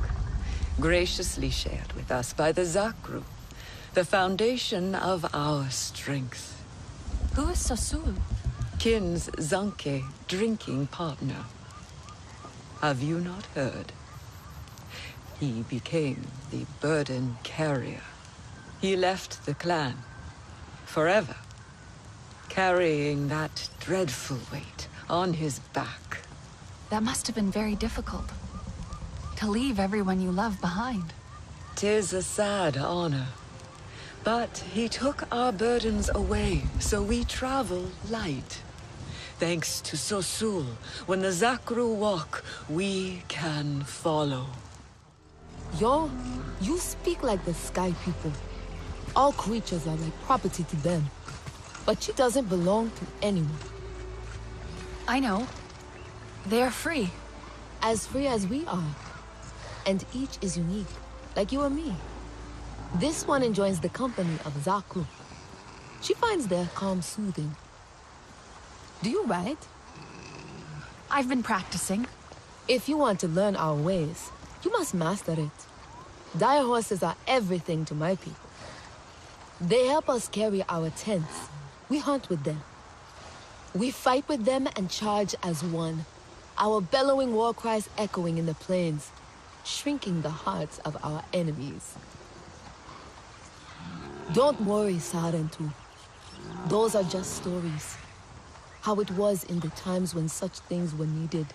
graciously shared with us by the Zakru, the foundation of our strength. Who is Sosul? Kin's Zanke drinking partner. Have you not heard? He became the burden carrier. He left the clan, forever, carrying that dreadful weight on his back. That must have been very difficult. To leave everyone you love behind. 'Tis a sad honor. But he took our burdens away, so we travel light. Thanks to Sosul, when the Zakru walk, we can follow. You speak like the Sky People. All creatures are like property to them. But she doesn't belong to anyone. I know. They are free. As free as we are. And each is unique, like you and me. This one enjoys the company of Zakru. She finds their calm soothing. Do you ride? I've been practicing. If you want to learn our ways, you must master it. Dire horses are everything to my people. They help us carry our tents. We hunt with them. We fight with them and charge as one. Our bellowing war cries echoing in the plains, shrinking the hearts of our enemies. Don't worry, Sarentu. Those are just stories. How it was in the times when such things were needed.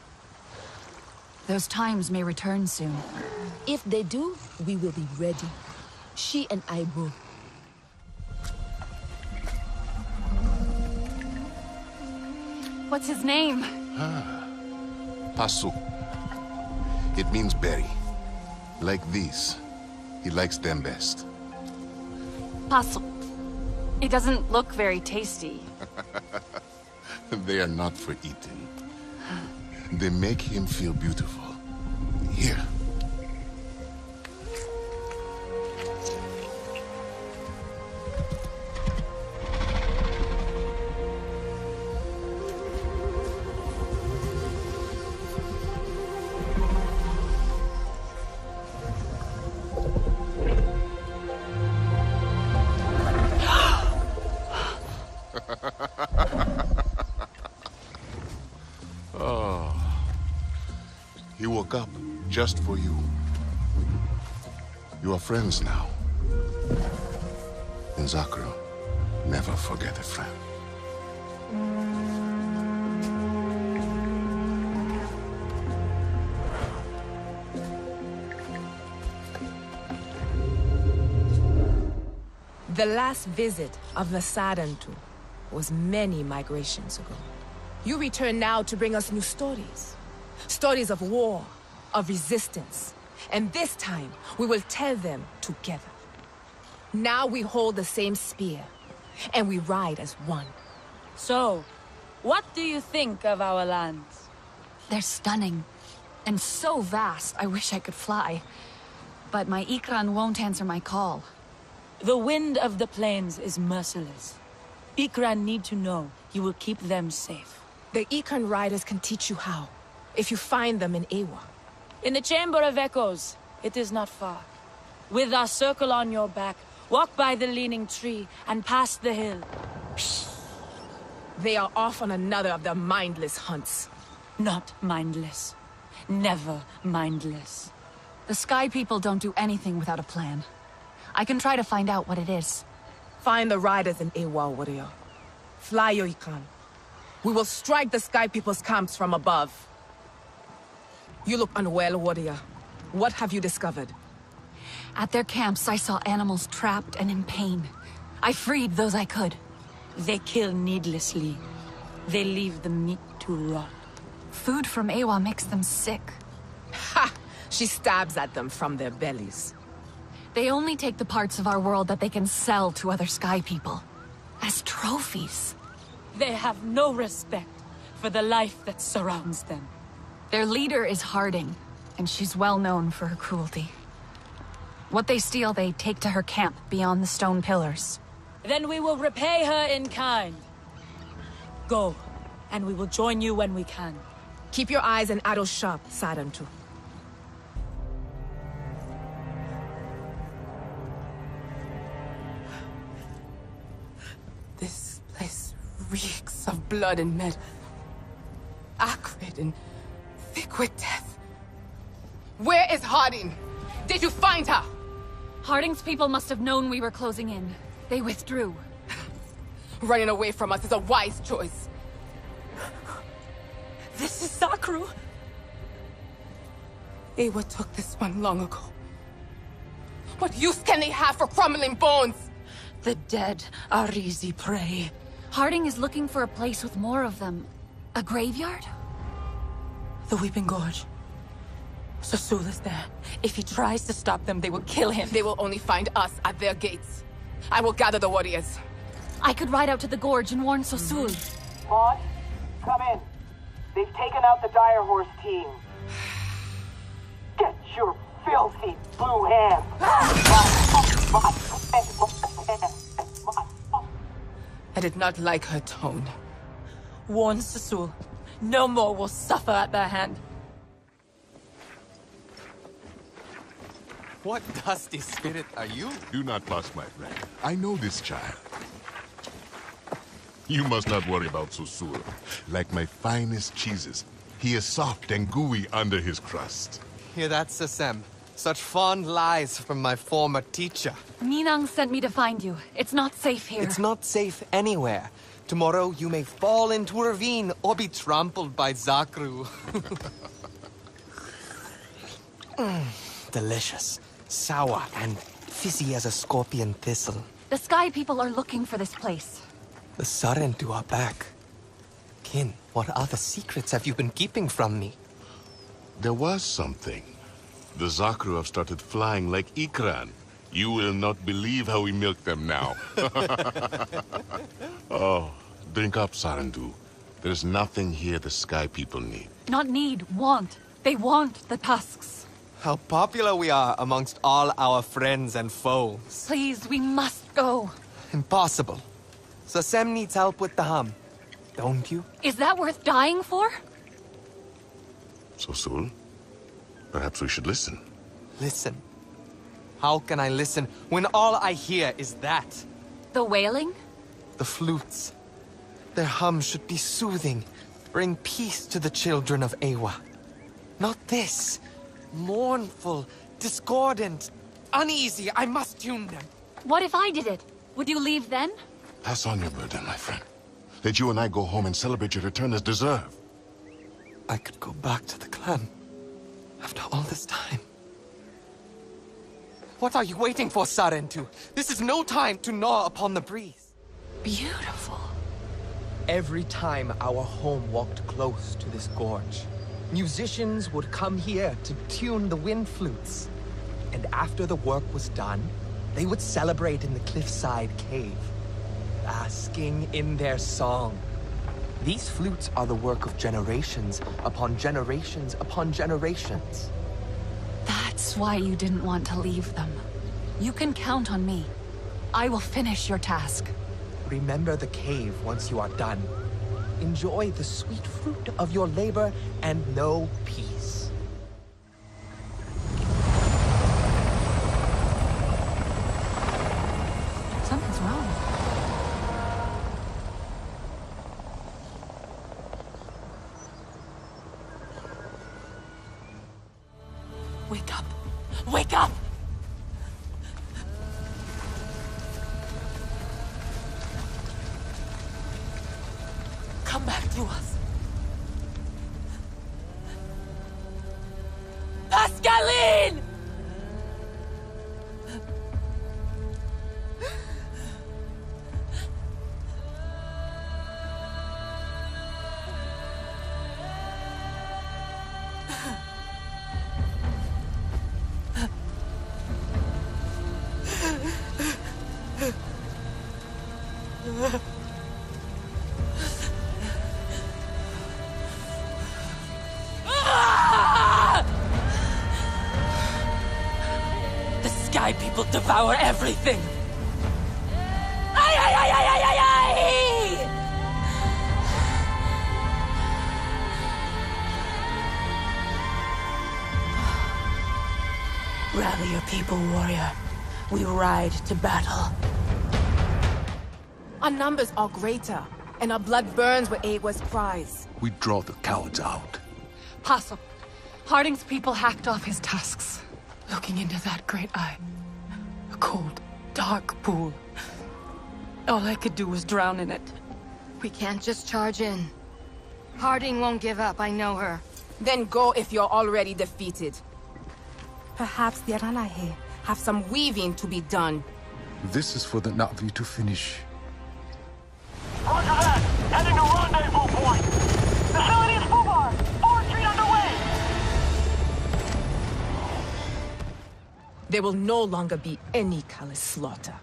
Those times may return soon. If they do, we will be ready. She and I both. What's his name? Pasu. It means berry. Like these. He likes them best. Pasu. It doesn't look very tasty. They are not for eating. They make him feel beautiful. Here. Oh. He woke up just for you. You are friends now. In Zakru, never forget a friend. The last visit of the Sarentu was many migrations ago. You return now to bring us new stories. Stories of war, of resistance. And this time, we will tell them together. Now we hold the same spear, and we ride as one. So, what do you think of our lands? They're stunning. And so vast, I wish I could fly. But my Ikran won't answer my call. The wind of the plains is merciless. Ikran need to know you will keep them safe. The Ikran riders can teach you how, if you find them in Eywa. In the Chamber of Echoes, it is not far. With our circle on your back, walk by the leaning tree and past the hill. They are off on another of their mindless hunts. Not mindless. Never mindless. The Sky People don't do anything without a plan. I can try to find out what it is. Find the riders in Eywa, warrior. Fly your Ikran. We will strike the Sky People's camps from above. You look unwell, warrior. What have you discovered? At their camps, I saw animals trapped and in pain. I freed those I could. They kill needlessly. They leave the meat to rot. Food from Eywa makes them sick. Ha! She stabs at them from their bellies. They only take the parts of our world that they can sell to other Sky People. As trophies. They have no respect for the life that surrounds them. Their leader is Harding, and she's well known for her cruelty. What they steal, they take to her camp beyond the stone pillars. Then we will repay her in kind. Go, and we will join you when we can. Keep your eyes and arrows sharp, Sarentu. This place reeks of blood and metal. Acrid and thick with death. Where is Harding? Did you find her? Harding's people must have known we were closing in. They withdrew. Running away from us is a wise choice. This is Zakru. Eywa took this one long ago. What use can they have for crumbling bones? The dead are easy prey. Harding is looking for a place with more of them. A graveyard? The Weeping Gorge. Sasul is there. If he tries to stop them, they will kill him. They will only find us at their gates. I will gather the warriors. I could ride out to the gorge and warn Sasul. Vaughn, come in. They've taken out the Dire Horse team. Get your filthy blue hands. I did not like her tone. Warn Sasul. No more will suffer at their hand. What dusty spirit are you? Do not fuss, my friend. I know this child. You must not worry about Sasul. Like my finest cheeses, he is soft and gooey under his crust. Hear that, Sasem? Such fond lies from my former teacher. Minang sent me to find you. It's not safe here. It's not safe anywhere. Tomorrow you may fall into a ravine or be trampled by Zakru. Delicious, sour, and fizzy as a scorpion thistle. The Sky People are looking for this place. The Sarentu are back. Kin, what other secrets have you been keeping from me? There was something. The Zakru have started flying like Ikran. You will not believe how we milk them now. Oh, drink up, Sarentu. There's nothing here the Sky People need. Not need, want. They want the tusks. How popular we are amongst all our friends and foes. Please, we must go. Impossible. Sasem needs help with the hum. Don't you? Is that worth dying for? Sasul, perhaps we should listen. Listen. How can I listen when all I hear is that? The wailing? The flutes. Their hum should be soothing, bring peace to the children of Eywa. Not this. Mournful, discordant, uneasy. I must tune them. What if I did it? Would you leave then? Pass on your burden, my friend. Let you and I go home and celebrate your return as deserved. I could go back to the clan. After all this time. What are you waiting for, Sarentu? This is no time to gnaw upon the breeze. Beautiful. Every time our home walked close to this gorge, musicians would come here to tune the wind flutes. And after the work was done, They would celebrate in the cliffside cave, basking in their song. These flutes are the work of generations upon generations upon generations. That's why you didn't want to leave them. You can count on me. I will finish your task. Remember the cave once you are done. Enjoy the sweet fruit of your labor and know peace. Something's wrong. Wake up! Wake up! Come back to us. Pascaline! The Sky People devour everything! Ay, ay, ay, ay, ay, ay, ay! Rally your people, warrior. We ride to battle. Our numbers are greater, and our blood burns with Awa's cries. We draw the cowards out. Possum. Harding's people hacked off his tusks. Looking into that great eye. A cold, dark pool. All I could do was drown in it. We can't just charge in. Harding won't give up, I know her. Then go if you're already defeated. Perhaps the Aranahe have some weaving to be done. This is for the Na'vi to finish. Roger that! Heading to rendezvous point! Facility is Fubar! Forward retreat underway! There will no longer be any callous slaughter.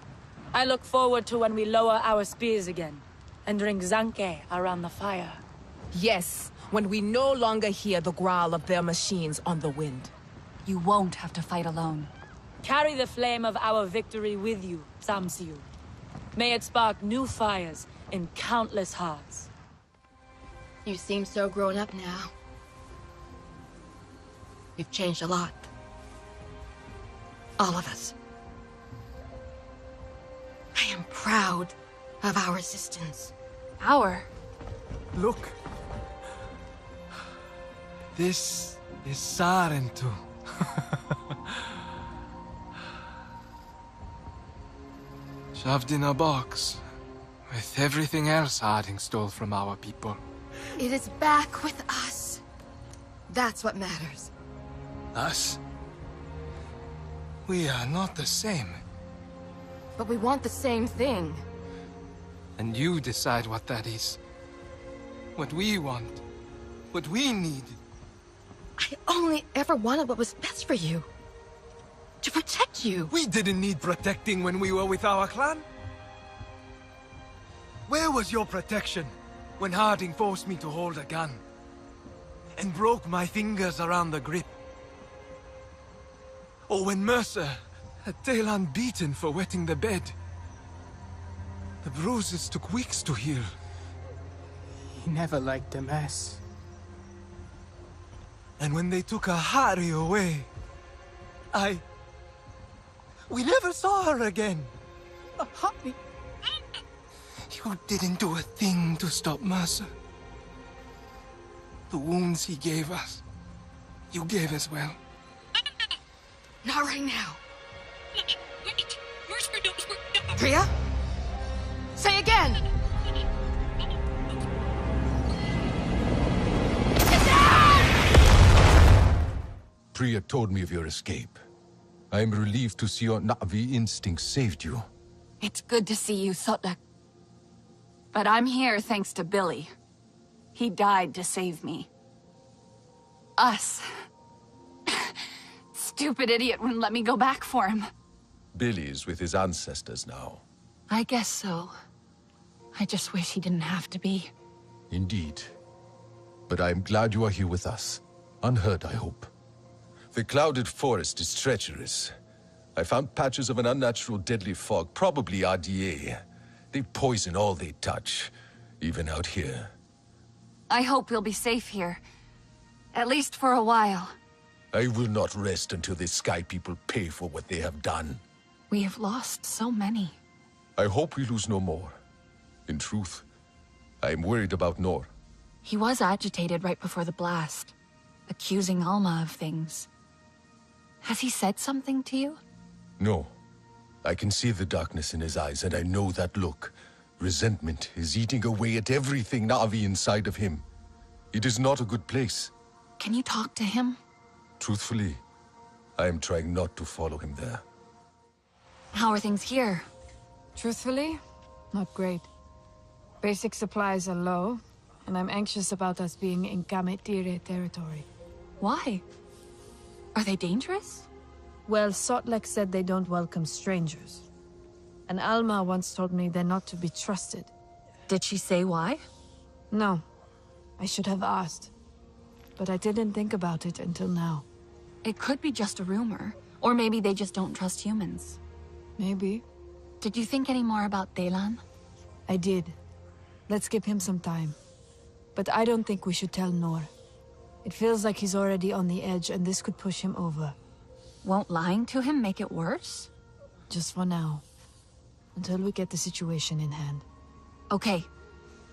I look forward to when we lower our spears again and drink Zanke around the fire. Yes, when we no longer hear the growl of their machines on the wind. You won't have to fight alone. Carry the flame of our victory with you, Samsiu. May it spark new fires in countless hearts. You seem so grown up now. We've changed a lot. All of us. I am proud of our resistance. Our? Look. This is Sarentu. Shoved in a box, with everything else Harding stole from our people. It is back with us. That's what matters. Us? We are not the same. But we want the same thing. And you decide what that is. What we want. What we need. I only ever wanted what was best for you. To protect you. We didn't need protecting when we were with our clan. Where was your protection when Harding forced me to hold a gun? And broke my fingers around the grip? Or when Mercer had Talon beaten for wetting the bed? The bruises took weeks to heal. He never liked a mess. And when they took Ahari away, we never saw her again. Ahari? You didn't do a thing to stop Mercer. The wounds he gave us, you gave as well. Not right now. Priya? Say again! Priya told me of your escape. I am relieved to see your Na'vi instincts saved you. It's good to see you, Sotlek. But I'm here thanks to Billy. He died to save me. Us. Stupid idiot wouldn't let me go back for him. Billy's with his ancestors now. I guess so. I just wish he didn't have to be. Indeed. But I am glad you are here with us. Unhurt, I hope. The clouded forest is treacherous. I found patches of an unnatural deadly fog, probably RDA. They poison all they touch, even out here. I hope we'll be safe here. At least for a while. I will not rest until the Sky People pay for what they have done. We have lost so many. I hope we lose no more. In truth, I am worried about Nor. He was agitated right before the blast, accusing Alma of things. Has he said something to you? No. I can see the darkness in his eyes, and I know that look. Resentment is eating away at everything Na'vi inside of him. It is not a good place. Can you talk to him? Truthfully, I am trying not to follow him there. How are things here? Truthfully, not great. Basic supplies are low, and I'm anxious about us being in Kametire territory. Why? Are they dangerous? Well, Sotlek said they don't welcome strangers. And Alma once told me they're not to be trusted. Did she say why? No. I should have asked. But I didn't think about it until now. It could be just a rumor. Or maybe they just don't trust humans. Maybe. Did you think any more about Delan? I did. Let's give him some time. But I don't think we should tell Nor. It feels like he's already on the edge, and this could push him over. Won't lying to him make it worse? Just for now. Until we get the situation in hand. Okay.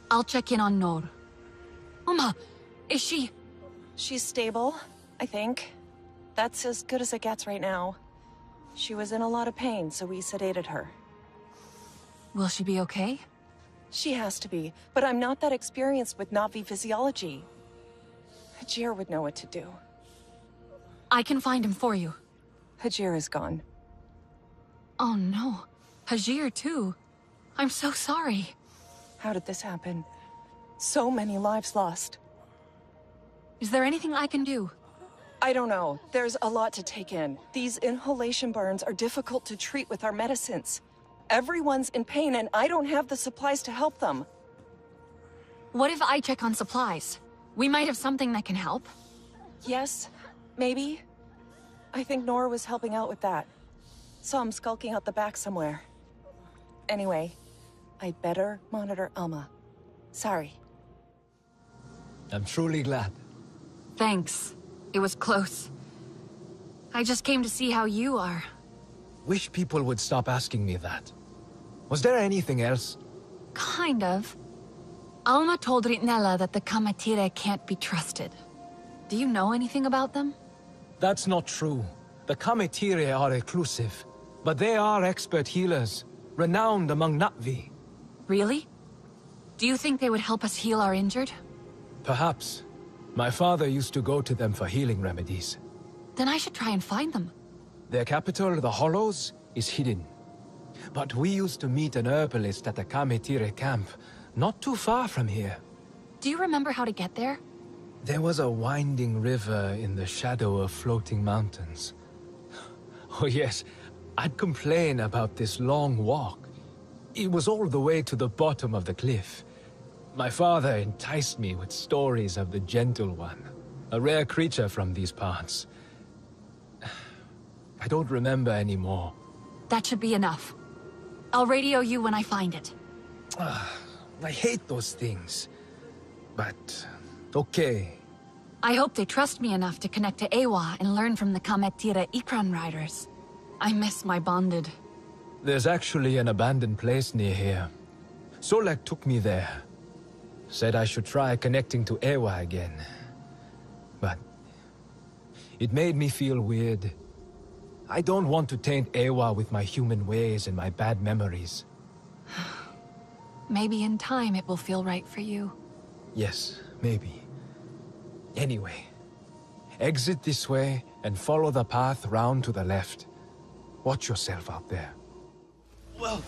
I'll check in on Nor. Mama, is she... She's stable, I think. That's as good as it gets right now. She was in a lot of pain, so we sedated her. Will she be okay? She has to be, but I'm not that experienced with Na'vi physiology. Hajir would know what to do. I can find him for you. Hajir is gone. Oh no. Hajir too. I'm so sorry. How did this happen? So many lives lost. Is there anything I can do? I don't know. There's a lot to take in. These inhalation burns are difficult to treat with our medicines. Everyone's in pain and I don't have the supplies to help them. What if I check on supplies? We might have something that can help. Yes, maybe. I think Nora was helping out with that. Saw him skulking out the back somewhere. Anyway, I'd better monitor Alma. Sorry. I'm truly glad. Thanks. It was close. I just came to see how you are. Wish people would stop asking me that. Was there anything else? Kind of. Alma told Ritnella that the Kametire can't be trusted. Do you know anything about them? That's not true. The Kametire are reclusive, but they are expert healers, renowned among Na'vi. Really? Do you think they would help us heal our injured? Perhaps. My father used to go to them for healing remedies. Then I should try and find them. Their capital, the Hollows, is hidden. But we used to meet an herbalist at the Kametire camp, not too far from here. Do you remember how to get there? There was a winding river in the shadow of floating mountains. Oh yes, I'd complain about this long walk. It was all the way to the bottom of the cliff. My father enticed me with stories of the Gentle One, a rare creature from these parts. I don't remember anymore. That should be enough. I'll radio you when I find it. I hate those things. But, okay. I hope they trust me enough to connect to Eywa and learn from the Kametire Ikran riders. I miss my bonded. There's actually an abandoned place near here. Solek took me there. Said I should try connecting to Eywa again. But it made me feel weird. I don't want to taint Eywa with my human ways and my bad memories. Maybe in time it will feel right for you. Yes, maybe. Anyway, exit this way and follow the path round to the left. Watch yourself out there. Well,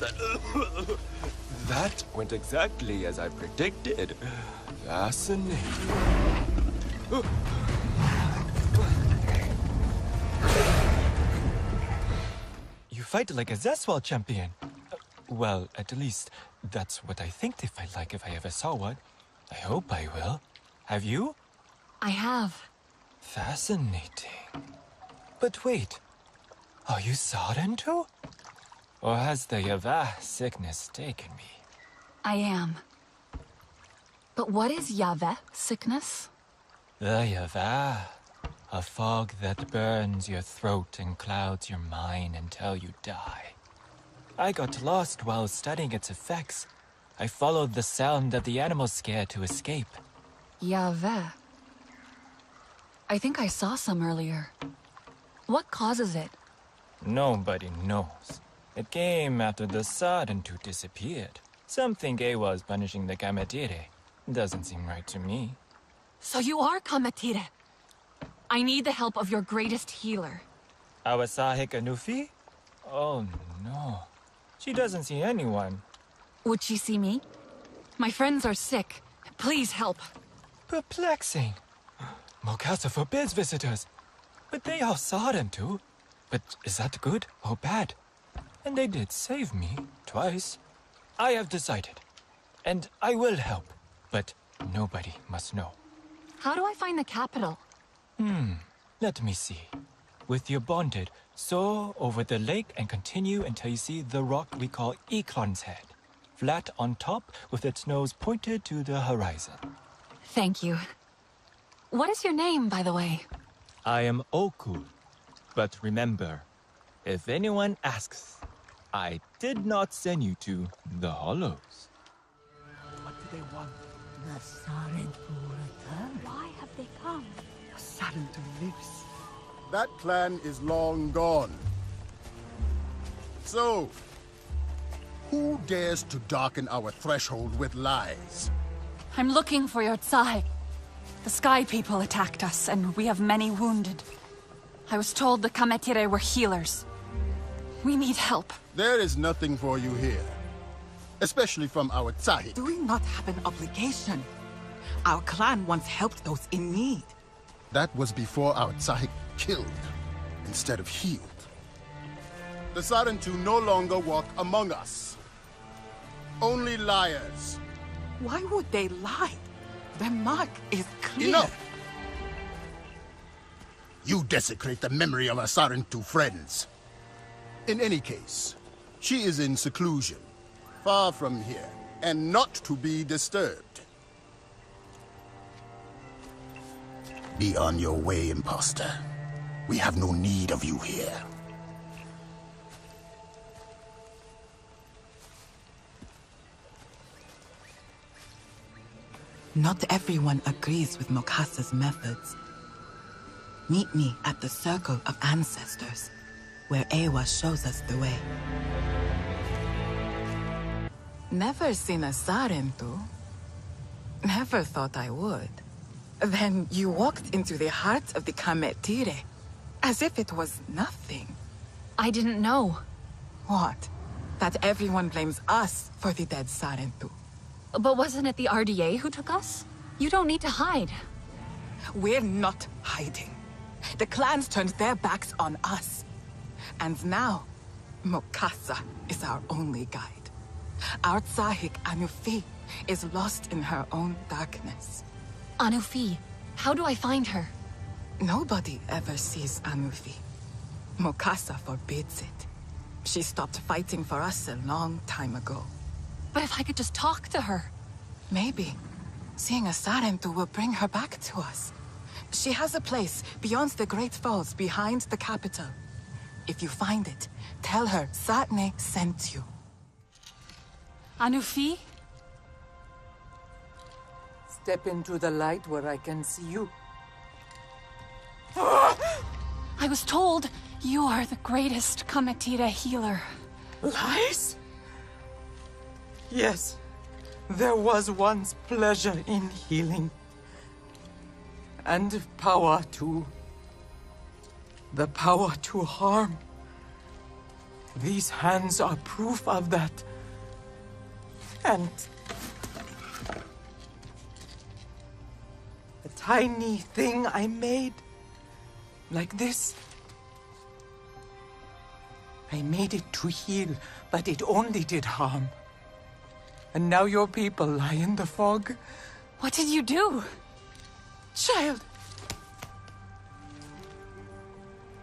that went exactly as I predicted. Fascinating. You fight like a Zeswal champion. Well, at least, that's what I think they fight like if I ever saw one. I hope I will. Have you? I have. Fascinating. But wait, are you Saren too? Or has the Yavah sickness taken me? I am. But what is Yaveh sickness? The Yavah. A fog that burns your throat and clouds your mind until you die. I got lost while studying its effects. I followed the sound of the animal scare to escape. Yaveh. I think I saw some earlier. What causes it? Nobody knows. It came after the Sarentu disappeared. Some think Ewa is punishing the Kametire. Doesn't seem right to me. So you are Kametire. I need the help of your greatest healer. Our Sahik Anufi? Oh no. She doesn't see anyone. Would she see me? My friends are sick. Please help. Perplexing. Mokasa forbids visitors. But they all saw them too. But is that good or bad? And they did save me twice. I have decided. And I will help. But nobody must know. How do I find the capital? Let me see. With your bonded, soar over the lake and continue until you see the rock we call Eklon's Head. Flat on top with its nose pointed to the horizon. Thank you. What is your name, by the way? I am Oku. But remember, if anyone asks, I did not send you to the Hollows. What do they want? The Sarentu return. Why have they come? Sarentu lives. That clan is long gone. So, who dares to darken our threshold with lies? I'm looking for your Tsahik. The Sky People attacked us, and we have many wounded. I was told the Kametire were healers. We need help. There is nothing for you here. Especially from our Tsahik. Do we not have an obligation? Our clan once helped those in need. That was before our Tsahik killed instead of healed. The Sarentu no longer walk among us. Only liars. Why would they lie? Their mark is clear. Enough! You desecrate the memory of our Sarentu friends. In any case, she is in seclusion, far from here, and not to be disturbed. Be on your way, imposter. We have no need of you here. Not everyone agrees with Mokasa's methods. Meet me at the Circle of Ancestors, where Ewa shows us the way. Never seen a Sarentu. Never thought I would. Then you walked into the heart of the Kametire, as if it was nothing. I didn't know. What? That everyone blames us for the dead Sarentu. But wasn't it the RDA who took us? You don't need to hide. We're not hiding. The clans turned their backs on us. And now, Mokasa is our only guide. Our Tsahik Anufi is lost in her own darkness. Anufi, how do I find her? Nobody ever sees Anufi. Mokasa forbids it. She stopped fighting for us a long time ago. But if I could just talk to her... Maybe. Seeing a Sarentu will bring her back to us. She has a place beyond the Great Falls, behind the capital. If you find it, tell her Satne sent you. Anufi? Step into the light where I can see you. I was told you are the greatest Kametire healer. Lies? Yes. There was once pleasure in healing. And power too. The power to harm. These hands are proof of that. And a tiny thing I made, like this. I made it to heal, but it only did harm. And now your people lie in the fog. What did you do? Child!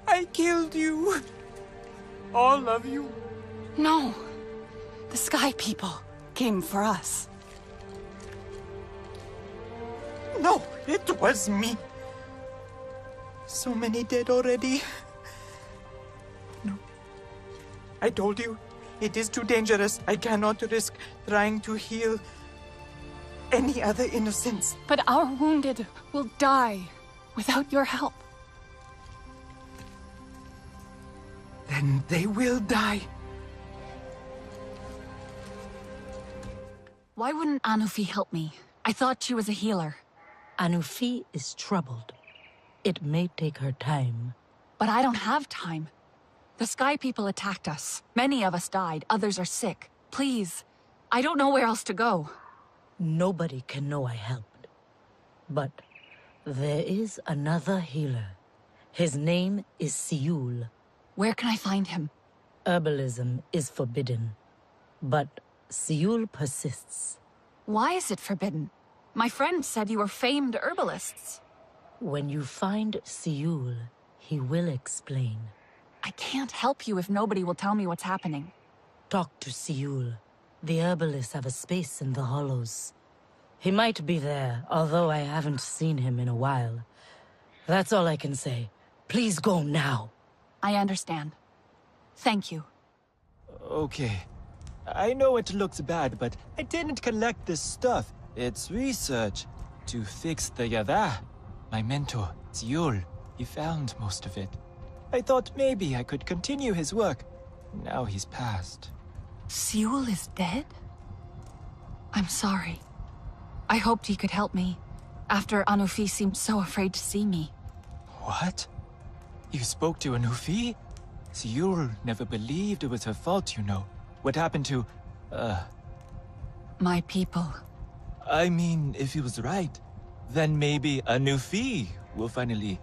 I killed you. All of you. No. The Sky People came for us. No, it was me. So many dead already. No. I told you, it is too dangerous. I cannot risk trying to heal any other innocents. But our wounded will die without your help. Then they will die. Why wouldn't Anufi help me? I thought she was a healer. Anufi is troubled. It may take her time. But I don't have time. The Sky People attacked us. Many of us died. Others are sick. Please. I don't know where else to go. Nobody can know I helped. But there is another healer. His name is Siul. Where can I find him? Herbalism is forbidden. But Siul persists. Why is it forbidden? My friend said you were famed herbalists. When you find Siul, he will explain. I can't help you if nobody will tell me what's happening. Talk to Siul. The herbalists have a space in the hollows. He might be there, although I haven't seen him in a while. That's all I can say. Please go now. I understand. Thank you. Okay. I know it looks bad, but I didn't collect this stuff. It's research to fix the Yavah. My mentor, Siul, he found most of it. I thought maybe I could continue his work. Now he's passed. Siul is dead? I'm sorry. I hoped he could help me, after Anufi seemed so afraid to see me. What? You spoke to Anufi? Siul never believed it was her fault, you know. What happened to, my people. I mean, if he was right, then maybe Anufi will finally,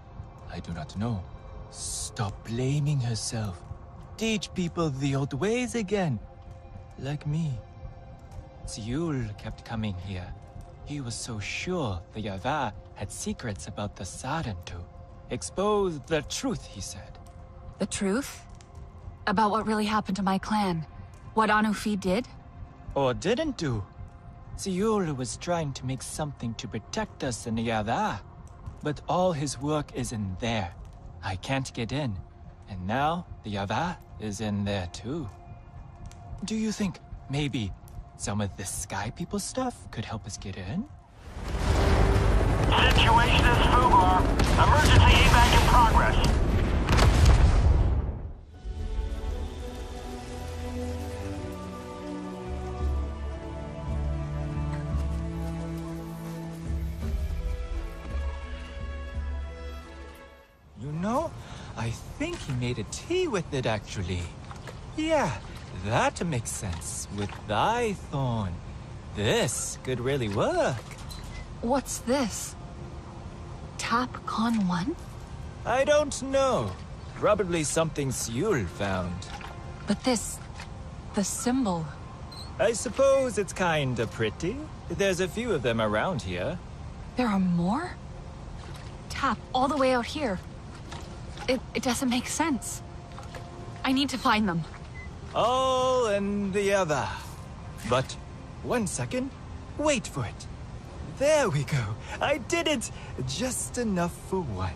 I do not know, stop blaming herself. Teach people the old ways again. Like me. Siul kept coming here. He was so sure the Yavah had secrets about the Sarentu. Expose the truth, he said. The truth? About what really happened to my clan? What Anufi did? Or didn't do. Siul was trying to make something to protect us in the Yavah. But all his work is in there. I can't get in. And now the Yavah is in there too. Do you think maybe some of the Sky People stuff could help us get in? Situation is FUBAR. Emergency evac in progress. You know, I think he made a tea with it actually. Yeah, that makes sense. With thy thorn. This could really work. What's this? Tap Con 1? I don't know. Probably something Siul found. But this... the symbol... I suppose it's kinda pretty. There's a few of them around here. There are more? Tap all the way out here. It doesn't make sense. I need to find them. All and the other. But, 1 second. Wait for it. There we go. I did it! Just enough for one.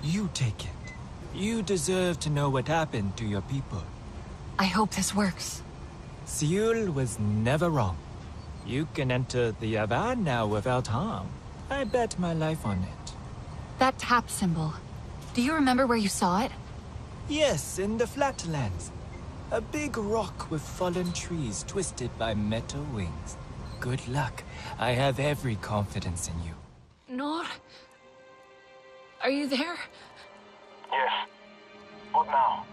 You take it. You deserve to know what happened to your people. I hope this works. Siul was never wrong. You can enter the Yavah now without harm. I bet my life on it. That tap symbol. Do you remember where you saw it? Yes, in the flatlands. A big rock with fallen trees twisted by metal wings. Good luck. I have every confidence in you. Nor... Are you there? Yes. What now?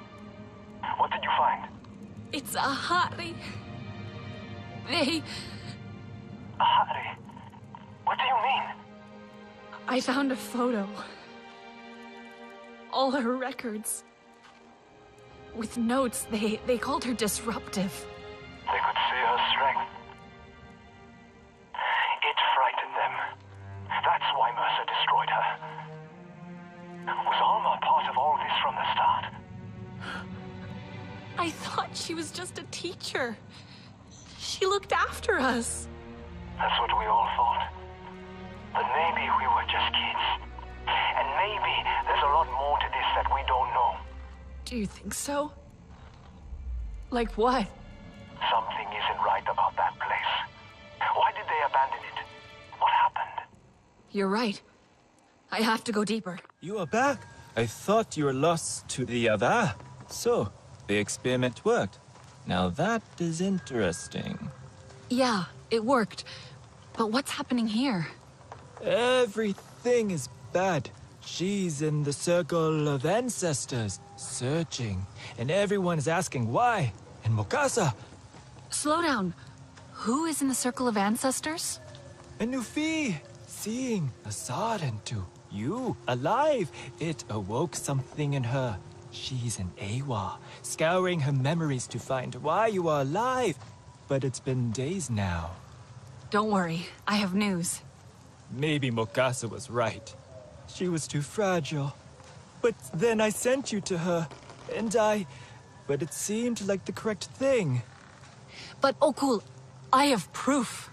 What did you find? It's Ahari. They... Ahari? What do you mean? I found a photo. All her records. With notes, they called her disruptive. They could see her strength. It frightened them. That's why Mercer destroyed her. Was Alma part of all this from the start? I thought she was just a teacher. She looked after us. That's what we all thought. But maybe we were just kids. And maybe there's a lot more to this that we don't know. Do you think so? Like what? Something isn't right about that place. Why did they abandon it? What happened? You're right. I have to go deeper. You are back. I thought you were lost to the other. So, the experiment worked. Now that is interesting. Yeah, it worked. But what's happening here? Everything is bad. She's in the circle of ancestors, searching. And everyone is asking why. And Mokasa... Slow down. Who is in the circle of ancestors? Anufi, seeing a Sarentu. You, alive. It awoke something in her. She's an Eywa, scouring her memories to find why you are alive. But it's been days now. Don't worry, I have news. Maybe Mokasa was right. She was too fragile. But then I sent you to her, and But it seemed like the correct thing. But, oh cool, I have proof.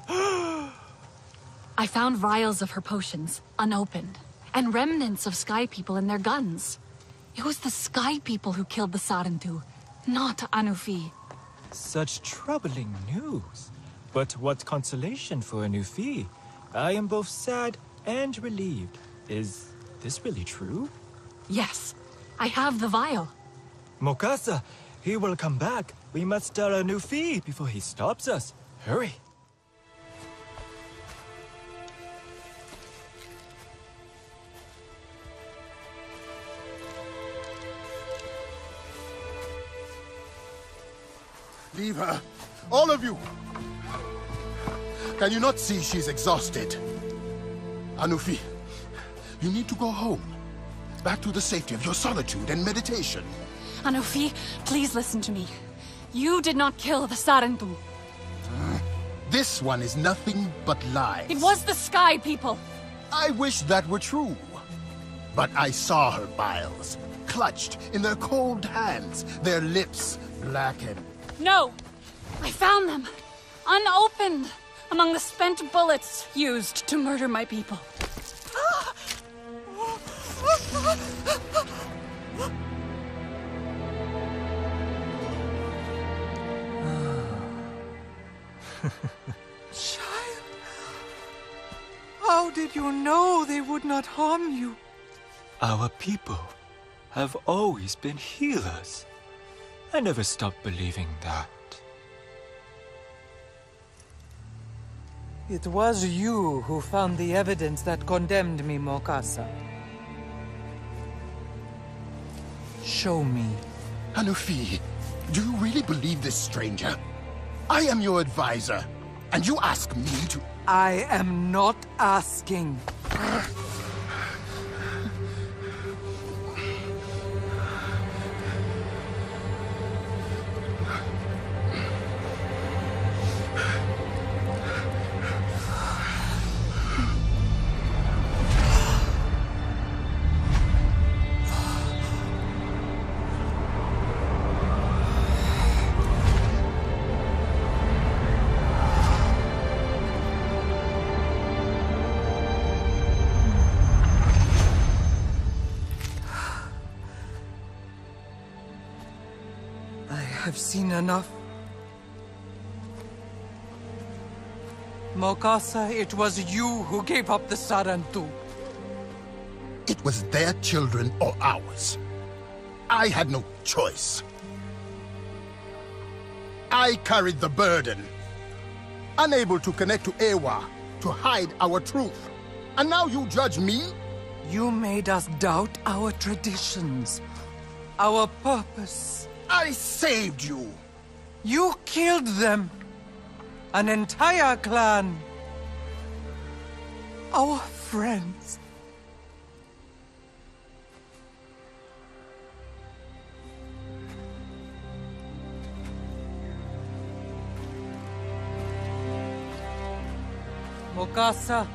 I found vials of her potions, unopened, and remnants of Sky People and their guns. It was the Sky People who killed the Sarentu, not Anufi. Such troubling news. But what consolation for Anufi. I am both sad and relieved. Is this really true? Yes, I have the vial. Mokasa, he will come back. We must tell Anufi before he stops us. Hurry. Leave her. All of you! Can you not see she's exhausted? Anufi, you need to go home. Back to the safety of your solitude and meditation. Anufi, please listen to me. You did not kill the Sarentu. This one is nothing but lies. It was the Sky People. I wish that were true. But I saw her vials, clutched in their cold hands, their lips blackened. No! I found them, unopened, among the spent bullets used to murder my people. Child, how did you know they would not harm you? Our people have always been healers. I never stopped believing that. It was you who found the evidence that condemned me, Mokasa. Show me. Anufi, do you really believe this stranger? I am your advisor, and you ask me to... I am not asking. I've seen enough. Mokasa, it was you who gave up the Sarentu. It was their children or ours. I had no choice. I carried the burden. Unable to connect to Eywa, to hide our truth. And now you judge me? You made us doubt our traditions, our purpose. I saved you! You killed them! An entire clan! Our friends! Mokasa,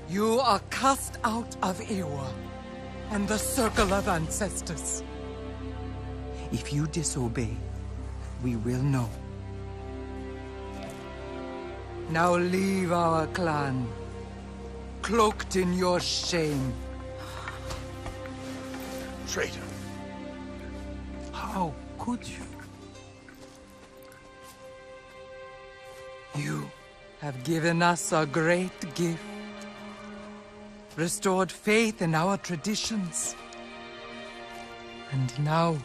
you are cast out of Ewa and the Circle of Ancestors. If you disobey, we will know. Now leave our clan, cloaked in your shame. Traitor. How could you? You have given us a great gift. Restored faith in our traditions. And now,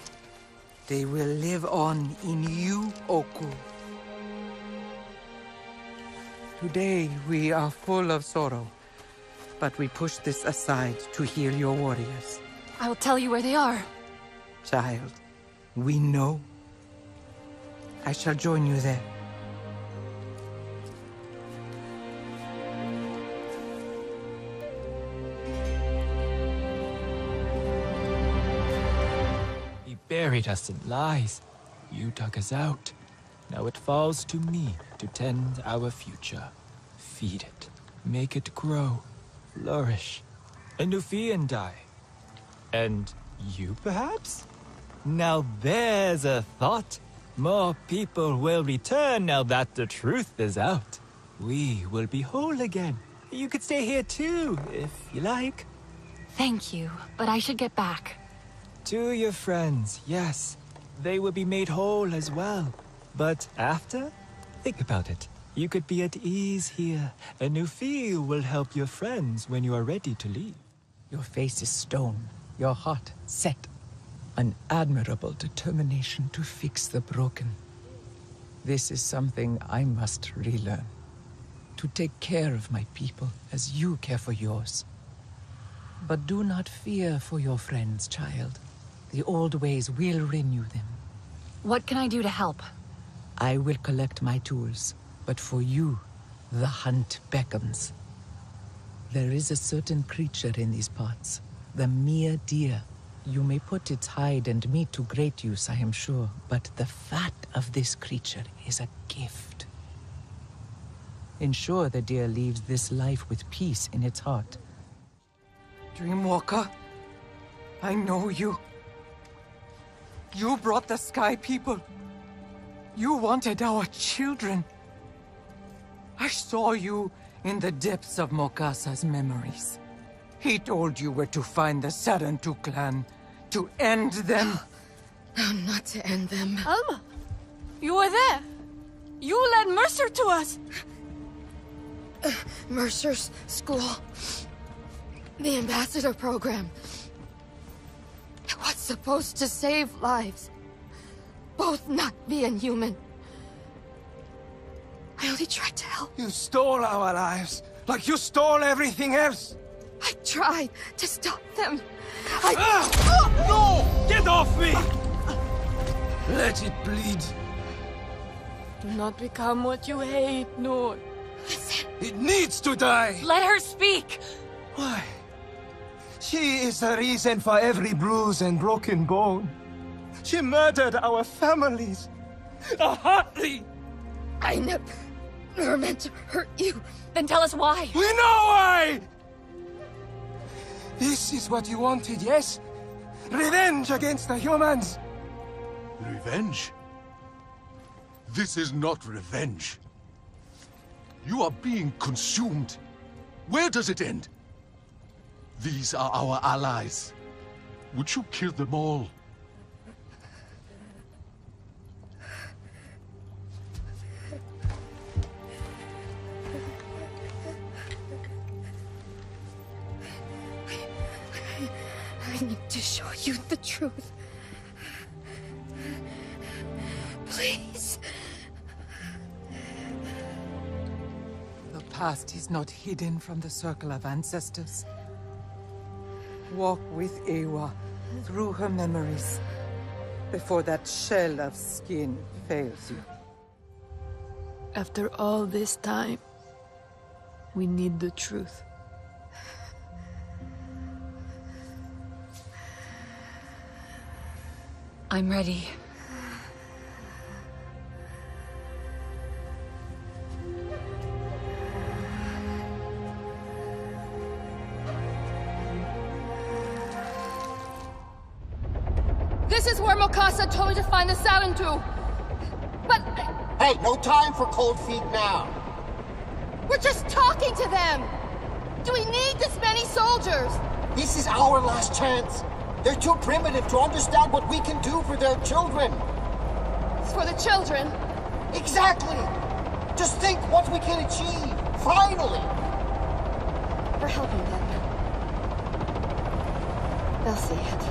they will live on in you, Oku. Today, we are full of sorrow, but we push this aside to heal your warriors. I will tell you where they are. Child, we know. I shall join you there. You buried us in lies. You dug us out. Now it falls to me to tend our future. Feed it. Make it grow. Flourish. And Nufian die. And you, perhaps? Now there's a thought. More people will return now that the truth is out. We will be whole again. You could stay here too, if you like. Thank you, but I should get back. To your friends, yes. They will be made whole as well. But after? Think about it. You could be at ease here. A new feel will help your friends when you are ready to leave. Your face is stone, your heart set. An admirable determination to fix the broken. This is something I must relearn. To take care of my people as you care for yours. But do not fear for your friends, child. The old ways will renew them. What can I do to help? I will collect my tools, but for you, the hunt beckons. There is a certain creature in these parts, the mere deer. You may put its hide and meat to great use, I am sure, but the fat of this creature is a gift. Ensure the deer leaves this life with peace in its heart. Dreamwalker, I know you. You brought the Sky People. You wanted our children. I saw you in the depths of Mokasa's memories. He told you where to find the Sarentu clan, to end them. No, not to end them. Alma, you were there. You led Mercer to us. Mercer's school. The ambassador program. It was supposed to save lives. Both Na'vi and human. I only tried to help. You stole our lives, like you stole everything else. I tried to stop them. No! Get off me! Let it bleed. Do not become what you hate, Noor. It needs to die! Let her speak! Why? She is the reason for every bruise and broken bone. She murdered our families. Hartley! I never meant to hurt you. Then tell us why. We know why! This is what you wanted, yes? Revenge against the humans! Revenge? This is not revenge. You are being consumed. Where does it end? These are our allies. Would you kill them all? I need to show you the truth. Please. The past is not hidden from the Circle of Ancestors. Walk with Ewa through her memories before that shell of skin fails you. After all this time, we need the truth. I'm ready. This is where Mokasa told me to find the Sarentu. But... Hey, no time for cold feet now. we're just talking to them! Do we need this many soldiers? This is our last chance. They're too primitive to understand what we can do for their children. It's for the children? Exactly! Just think what we can achieve, finally! We're helping them. They'll see it.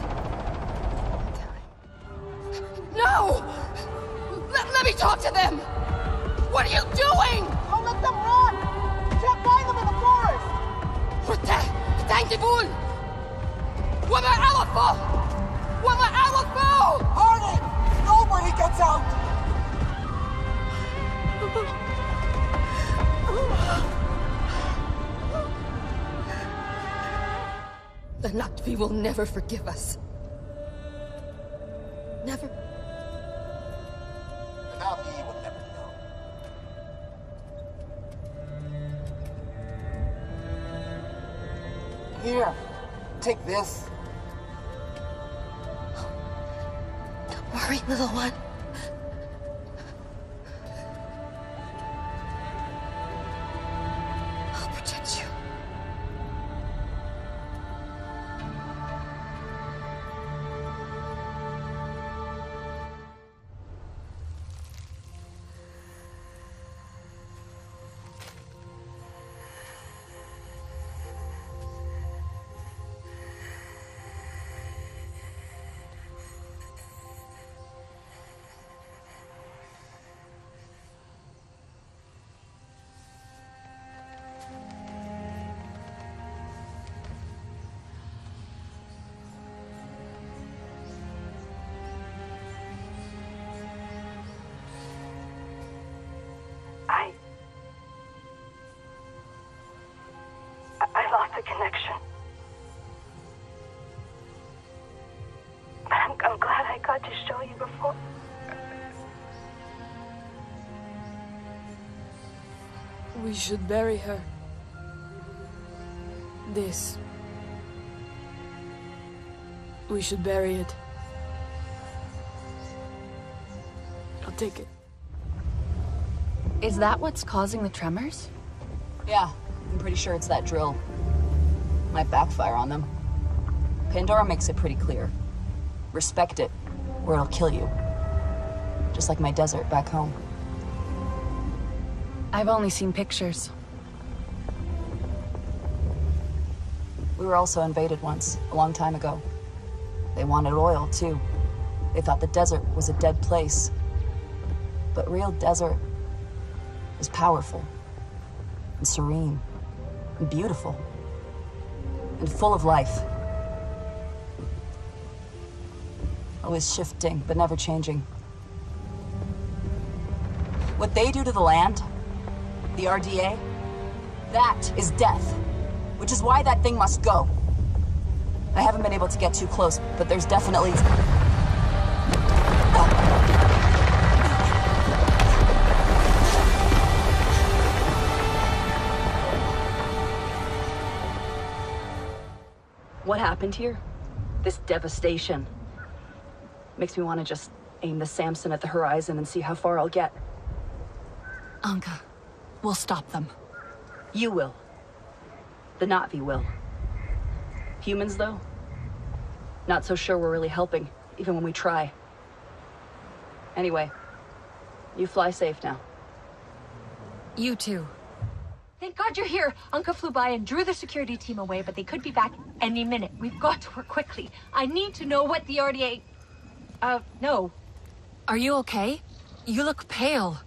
No! Let me talk to them! What are you doing? Don't let them run! You can't find them in the forest! Thank you, Bull! Wama Alafo! Wama Alafo! Harding! Nobody gets out! The Na'vi will never forgive us. Never. The Na'vi will never know. Here, take this. Don't worry, little one. I'll protect you. I lost the connection. But I'm glad I got to show you before. We should bury her. This. We should bury it. I'll take it. Is that what's causing the tremors? Yeah, I'm pretty sure it's that drill. Might backfire on them. Pandora makes it pretty clear. Respect it, or it'll kill you. Just like my desert back home. I've only seen pictures. We were also invaded once, a long time ago. They wanted oil, too. They thought the desert was a dead place. But real desert is powerful, and serene, and beautiful, and full of life. Always shifting, but never changing. What they do to the land, the RDA, that is death. Which is why that thing must go. I haven't been able to get too close, but there's definitely... What happened here? This devastation. Makes me want to just aim the Samson at the horizon and see how far I'll get. Anka, we'll stop them. You will. The Na'vi will. Humans, though? Not so sure we're really helping, even when we try. Anyway, you fly safe now. You too. Thank God you're here. Anka flew by and drew the security team away, but they could be back any minute. We've got to work quickly. I need to know what the RDA... no. Are you okay? You look pale.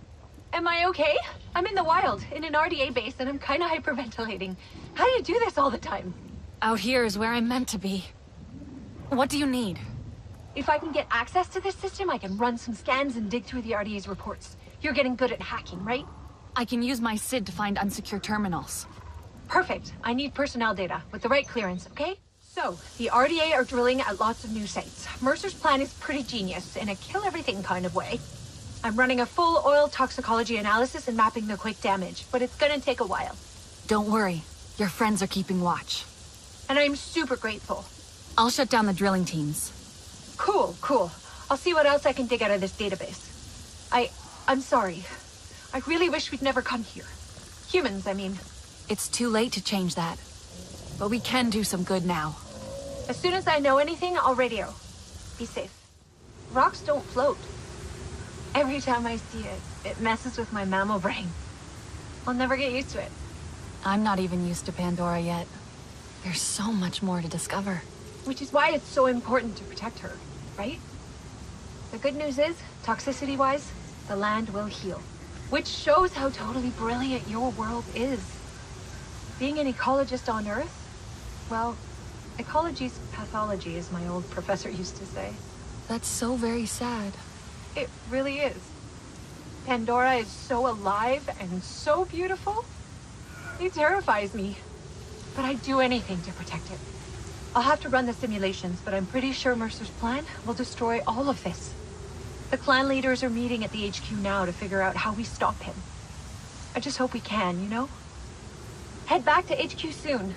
Am I okay? I'm in the wild, in an RDA base, and I'm kinda hyperventilating. How do you do this all the time? Out here is where I'm meant to be. What do you need? If I can get access to this system, I can run some scans and dig through the RDA's reports. You're getting good at hacking, right? I can use my SID to find unsecure terminals. Perfect. I need personnel data with the right clearance, okay? So, the RDA are drilling at lots of new sites. Mercer's plan is pretty genius, in a kill-everything kind of way. I'm running a full oil toxicology analysis and mapping the quick damage, but it's gonna take a while. Don't worry. Your friends are keeping watch. And I'm super grateful. I'll shut down the drilling teams. Cool. I'll see what else I can dig out of this database. I'm sorry. I really wish we'd never come here. Humans, I mean. It's too late to change that. But we can do some good now. As soon as I know anything, I'll radio. Be safe. Rocks don't float. Every time I see it, it messes with my mammal brain. I'll never get used to it. I'm not even used to Pandora yet. There's so much more to discover. Which is why it's so important to protect her, right? The good news is, toxicity-wise, the land will heal. Which shows how totally brilliant your world is. Being an ecologist on Earth? Well, ecology's pathology, as my old professor used to say. That's so very sad. It really is. Pandora is so alive and so beautiful. It terrifies me. But I'd do anything to protect it. I'll have to run the simulations, but I'm pretty sure Mercer's plan will destroy all of this. The clan leaders are meeting at the HQ now to figure out how we stop him. I just hope we can, you know? Head back to HQ soon.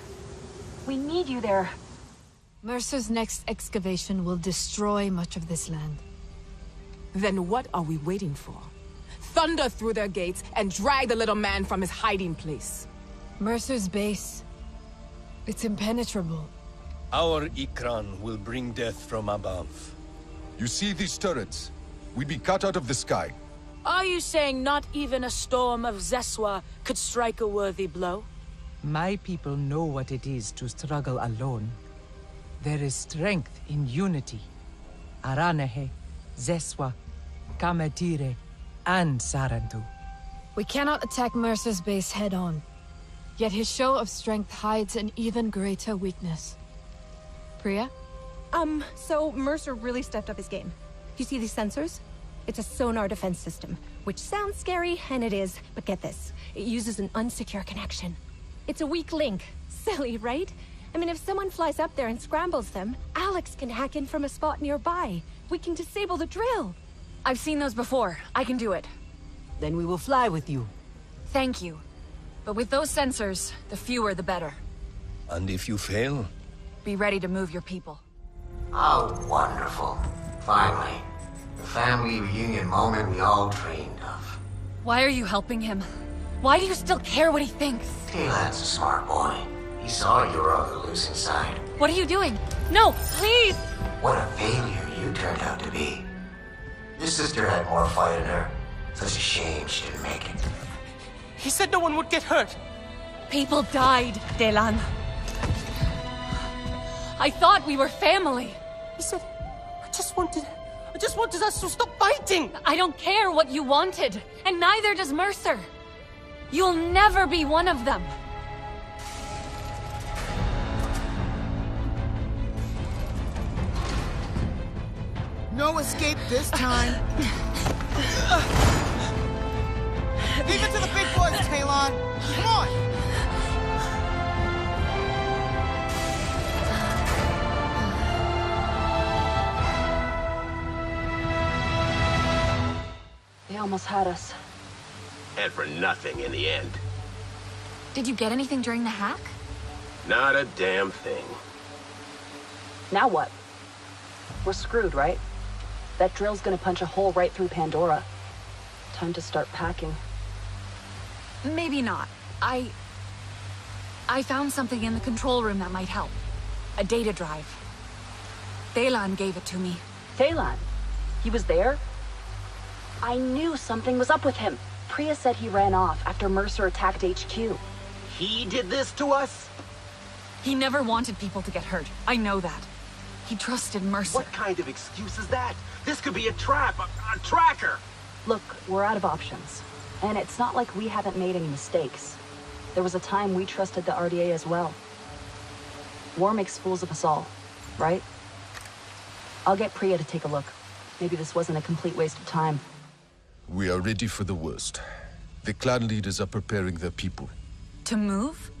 We need you there. Mercer's next excavation will destroy much of this land. Then what are we waiting for? Thunder through their gates and drag the little man from his hiding place. Mercer's base. It's impenetrable. Our Ikran will bring death from above. You see these turrets? We'd be cut out of the sky. Are you saying not even a storm of Zeswa could strike a worthy blow? My people know what it is to struggle alone. There is strength in unity. Aranehe, Zeswa, Kametire, and Sarentu. We cannot attack Mercer's base head-on. Yet his show of strength hides an even greater weakness. Priya? So Mercer really stepped up his game. You see these sensors? It's a sonar defense system, which sounds scary, and it is, but get this. It uses an unsecure connection. It's a weak link. Silly, right? I mean, if someone flies up there and scrambles them, Alex can hack in from a spot nearby. We can disable the drill. I've seen those before. I can do it. Then we will fly with you. Thank you. But with those sensors, the fewer the better. And if you fail? Be ready to move your people. Oh, wonderful. Finally. The family reunion moment we all dreamed of. Why are you helping him? Why do you still care what he thinks? Taylor's a smart boy. He saw you were on the losing side. What are you doing? No, please! What a failure you turned out to be. Your sister had more fight in her. Such a shame she didn't make it. He said no one would get hurt. People died, Delan. I thought we were family. He said, I just wanted us to stop fighting. I don't care what you wanted, and neither does Mercer. You'll never be one of them. No escape this time. Leave it to the big boys, Talon. Come on. They almost had us. And for nothing in the end. Did you get anything during the hack? Not a damn thing. Now what? We're screwed, right? That drill's gonna punch a hole right through Pandora. Time to start packing. Maybe not. I found something in the control room that might help. A data drive. Thaylan gave it to me. Thaylan? He was there? I knew something was up with him. Priya said he ran off after Mercer attacked HQ. He did this to us? He never wanted people to get hurt. I know that. He trusted Mercer. What kind of excuse is that? This could be a trap, a tracker. Look, we're out of options. And it's not like we haven't made any mistakes. There was a time we trusted the RDA as well. War makes fools of us all, right? I'll get Priya to take a look. Maybe this wasn't a complete waste of time. We are ready for the worst. The clan leaders are preparing their people. To move?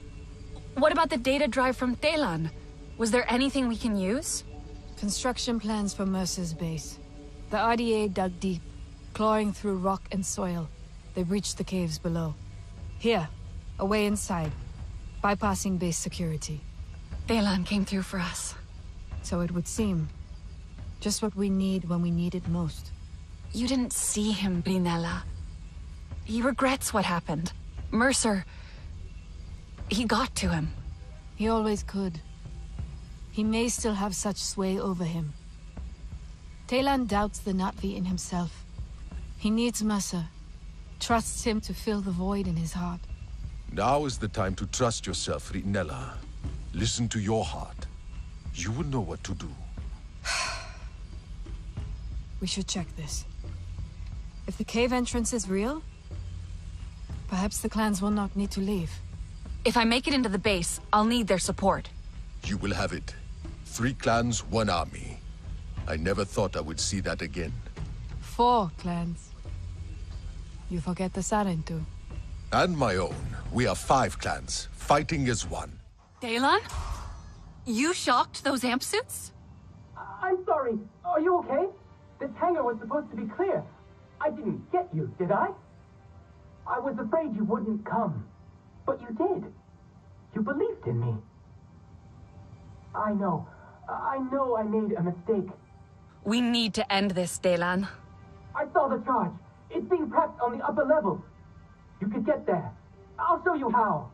What about the data drive from Thaylan? Was there anything we can use? Construction plans for Mercer's base. The RDA dug deep, clawing through rock and soil. They reached the caves below. Here, away inside, bypassing base security. Thaylan came through for us. So it would seem. Just what we need when we need it most. You didn't see him, Brinella. He regrets what happened. Mercer... he got to him. He always could. He may still have such sway over him. Taylan doubts the Na'vi in himself. He needs Mercer. Trusts him to fill the void in his heart. Now is the time to trust yourself, Rinella. Listen to your heart. You will know what to do. We should check this. If the cave entrance is real, perhaps the clans will not need to leave. If I make it into the base, I'll need their support. You will have it. 3 clans, 1 army. I never thought I would see that again. 4 clans. You forget the Sarentu. And my own. We are 5 clans, fighting as one. Taylan? You shocked those amp suits? I'm sorry. Are you okay? This hangar was supposed to be clear. I didn't get you, did I? I was afraid you wouldn't come. But you did. You believed in me. I know I made a mistake. We need to end this, Taylan. I saw the charge. It's being prepped on the upper levels. You could get there. I'll show you how.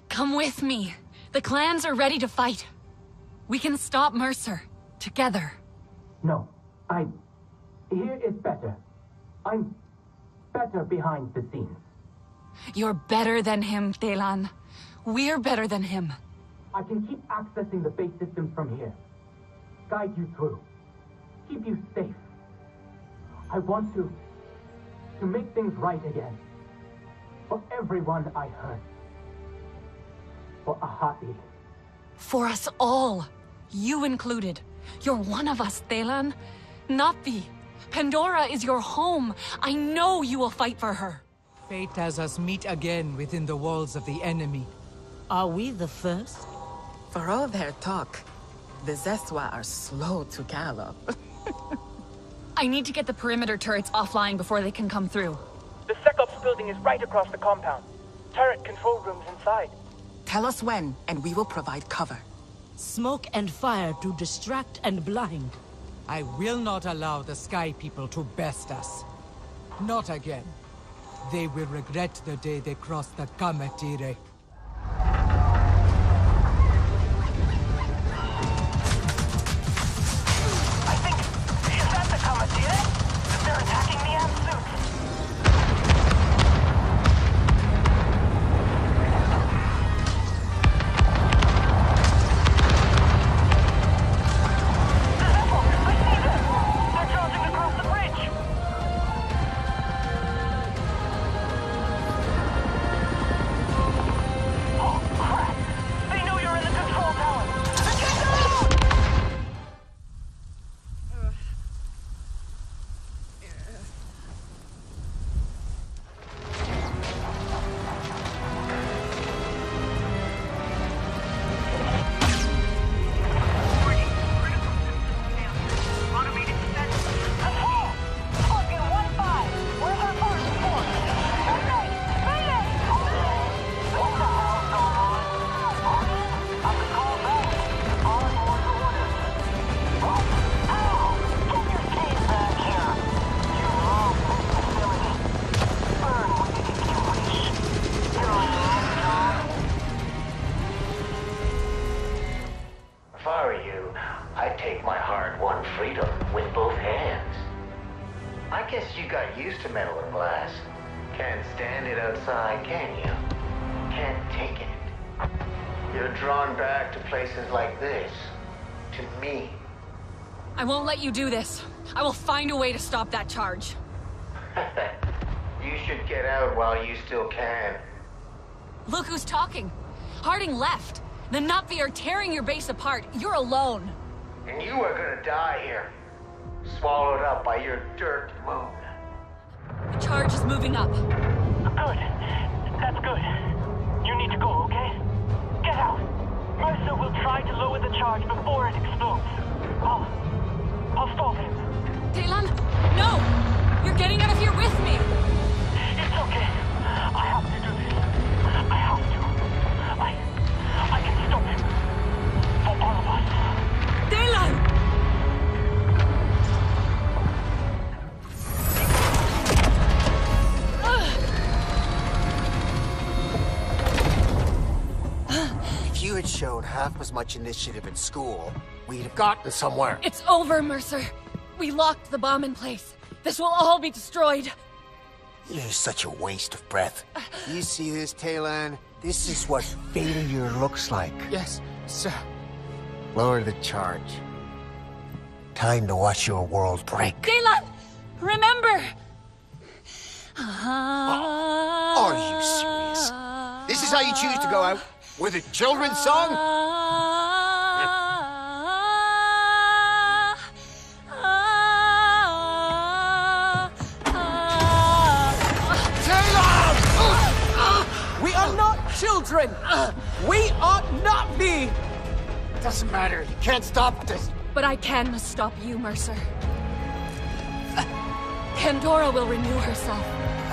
Come with me. The clans are ready to fight. We can stop Mercer. Together. No. Here is better. I'm better behind the scenes. You're better than him, Taylan. We're better than him. I can keep accessing the base systems from here. Guide you through. Keep you safe. I want to make things right again. For everyone I hurt. For Ahati. For us all. You included. You're one of us, Taylan. Na'vi. Pandora is your home. I know you will fight for her. Fate has us meet again within the walls of the enemy. Are we the first? For all their talk, the Zeswa are slow to gallop. I need to get the perimeter turrets offline before they can come through. The SecOps building is right across the compound. Turret control rooms inside. Tell us when, and we will provide cover. Smoke and fire to distract and blind. I will not allow the Sky People to best us. Not again. They will regret the day they crossed the Kametire. I think... Is that the Kametire? They're attacking the amp suits. I won't let you do this. I will find a way to stop that charge. You should get out while you still can. Look who's talking. Harding left. The Na'vi are tearing your base apart. You're alone. And you are gonna die here. Swallowed up by your dirt moon. The charge is moving up. Good. That's good. You need to go, okay? Get out. Mercer will try to lower the charge before it explodes. I'll stop him. Taylan, no! You're getting out of here with me! It's okay. I have to do this. I have to. I can stop him. For all of us. Taylan! you had shown half as much initiative in school, we'd have gotten somewhere. It's over, Mercer. We locked the bomb in place. This will all be destroyed. You're such a waste of breath. You see this, Talon? This is what failure looks like. Yes, sir. Lower the charge. Time to watch your world break. Daylan! Remember! Are you serious? This is how you choose to go out? With a children's song? We are not children! We ought not be! Doesn't matter. You can't stop this. But I can stop you, Mercer. Pandora will renew herself,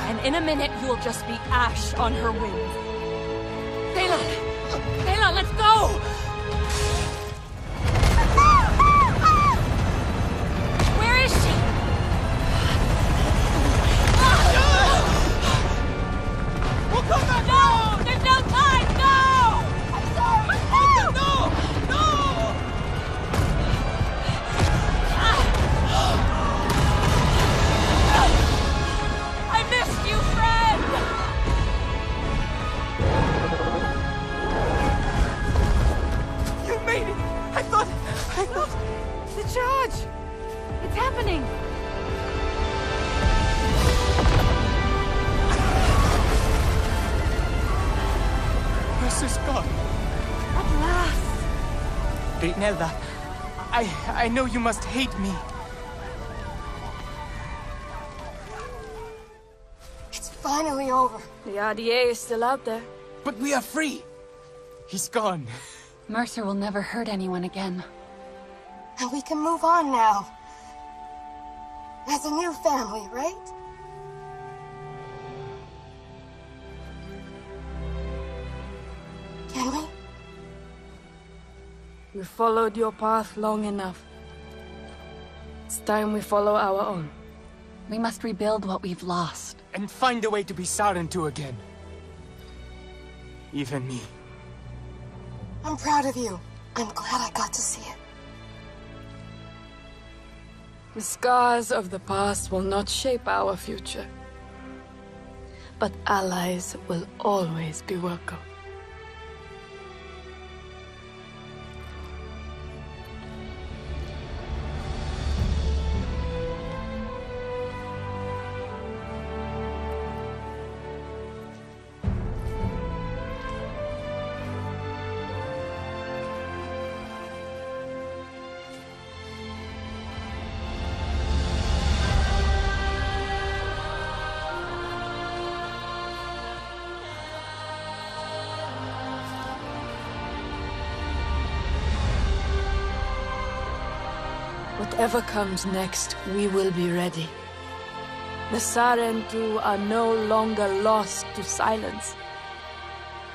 and in a minute you will just be ash on her wings. Daylan, let's go! Where is she? We'll come back! No! There's no time! No! I'm sorry! No! I missed you, friend! You made it! I thought... The charge! It's happening! Mercer's gone. At last! Rinella, I know you must hate me. It's finally over. The RDA is still out there. But we are free. He's gone. Mercer will never hurt anyone again. And we can move on now. As a new family, right? Can we? We followed your path long enough. It's time we follow our own. We must rebuild what we've lost. And find a way to be Sarentu again. Even me. I'm proud of you. I'm glad I got to see it. The scars of the past will not shape our future. But allies will always be welcome. Whatever comes next, we will be ready. The Sarentu are no longer lost to silence.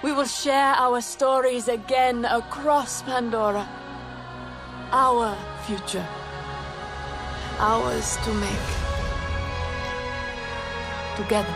We will share our stories again across Pandora. Our future. Ours to make. Together.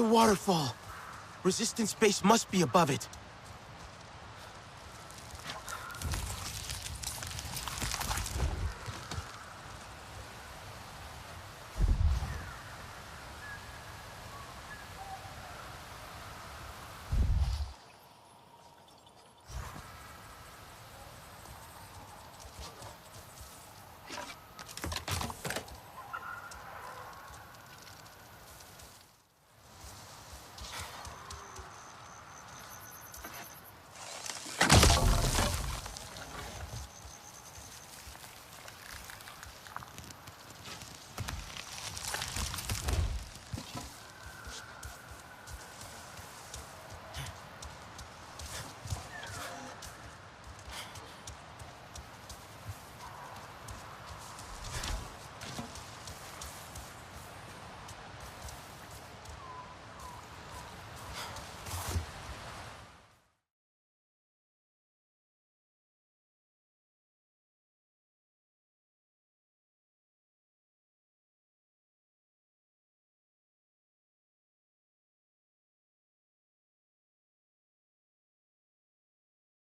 waterfall. Resistance base must be above it.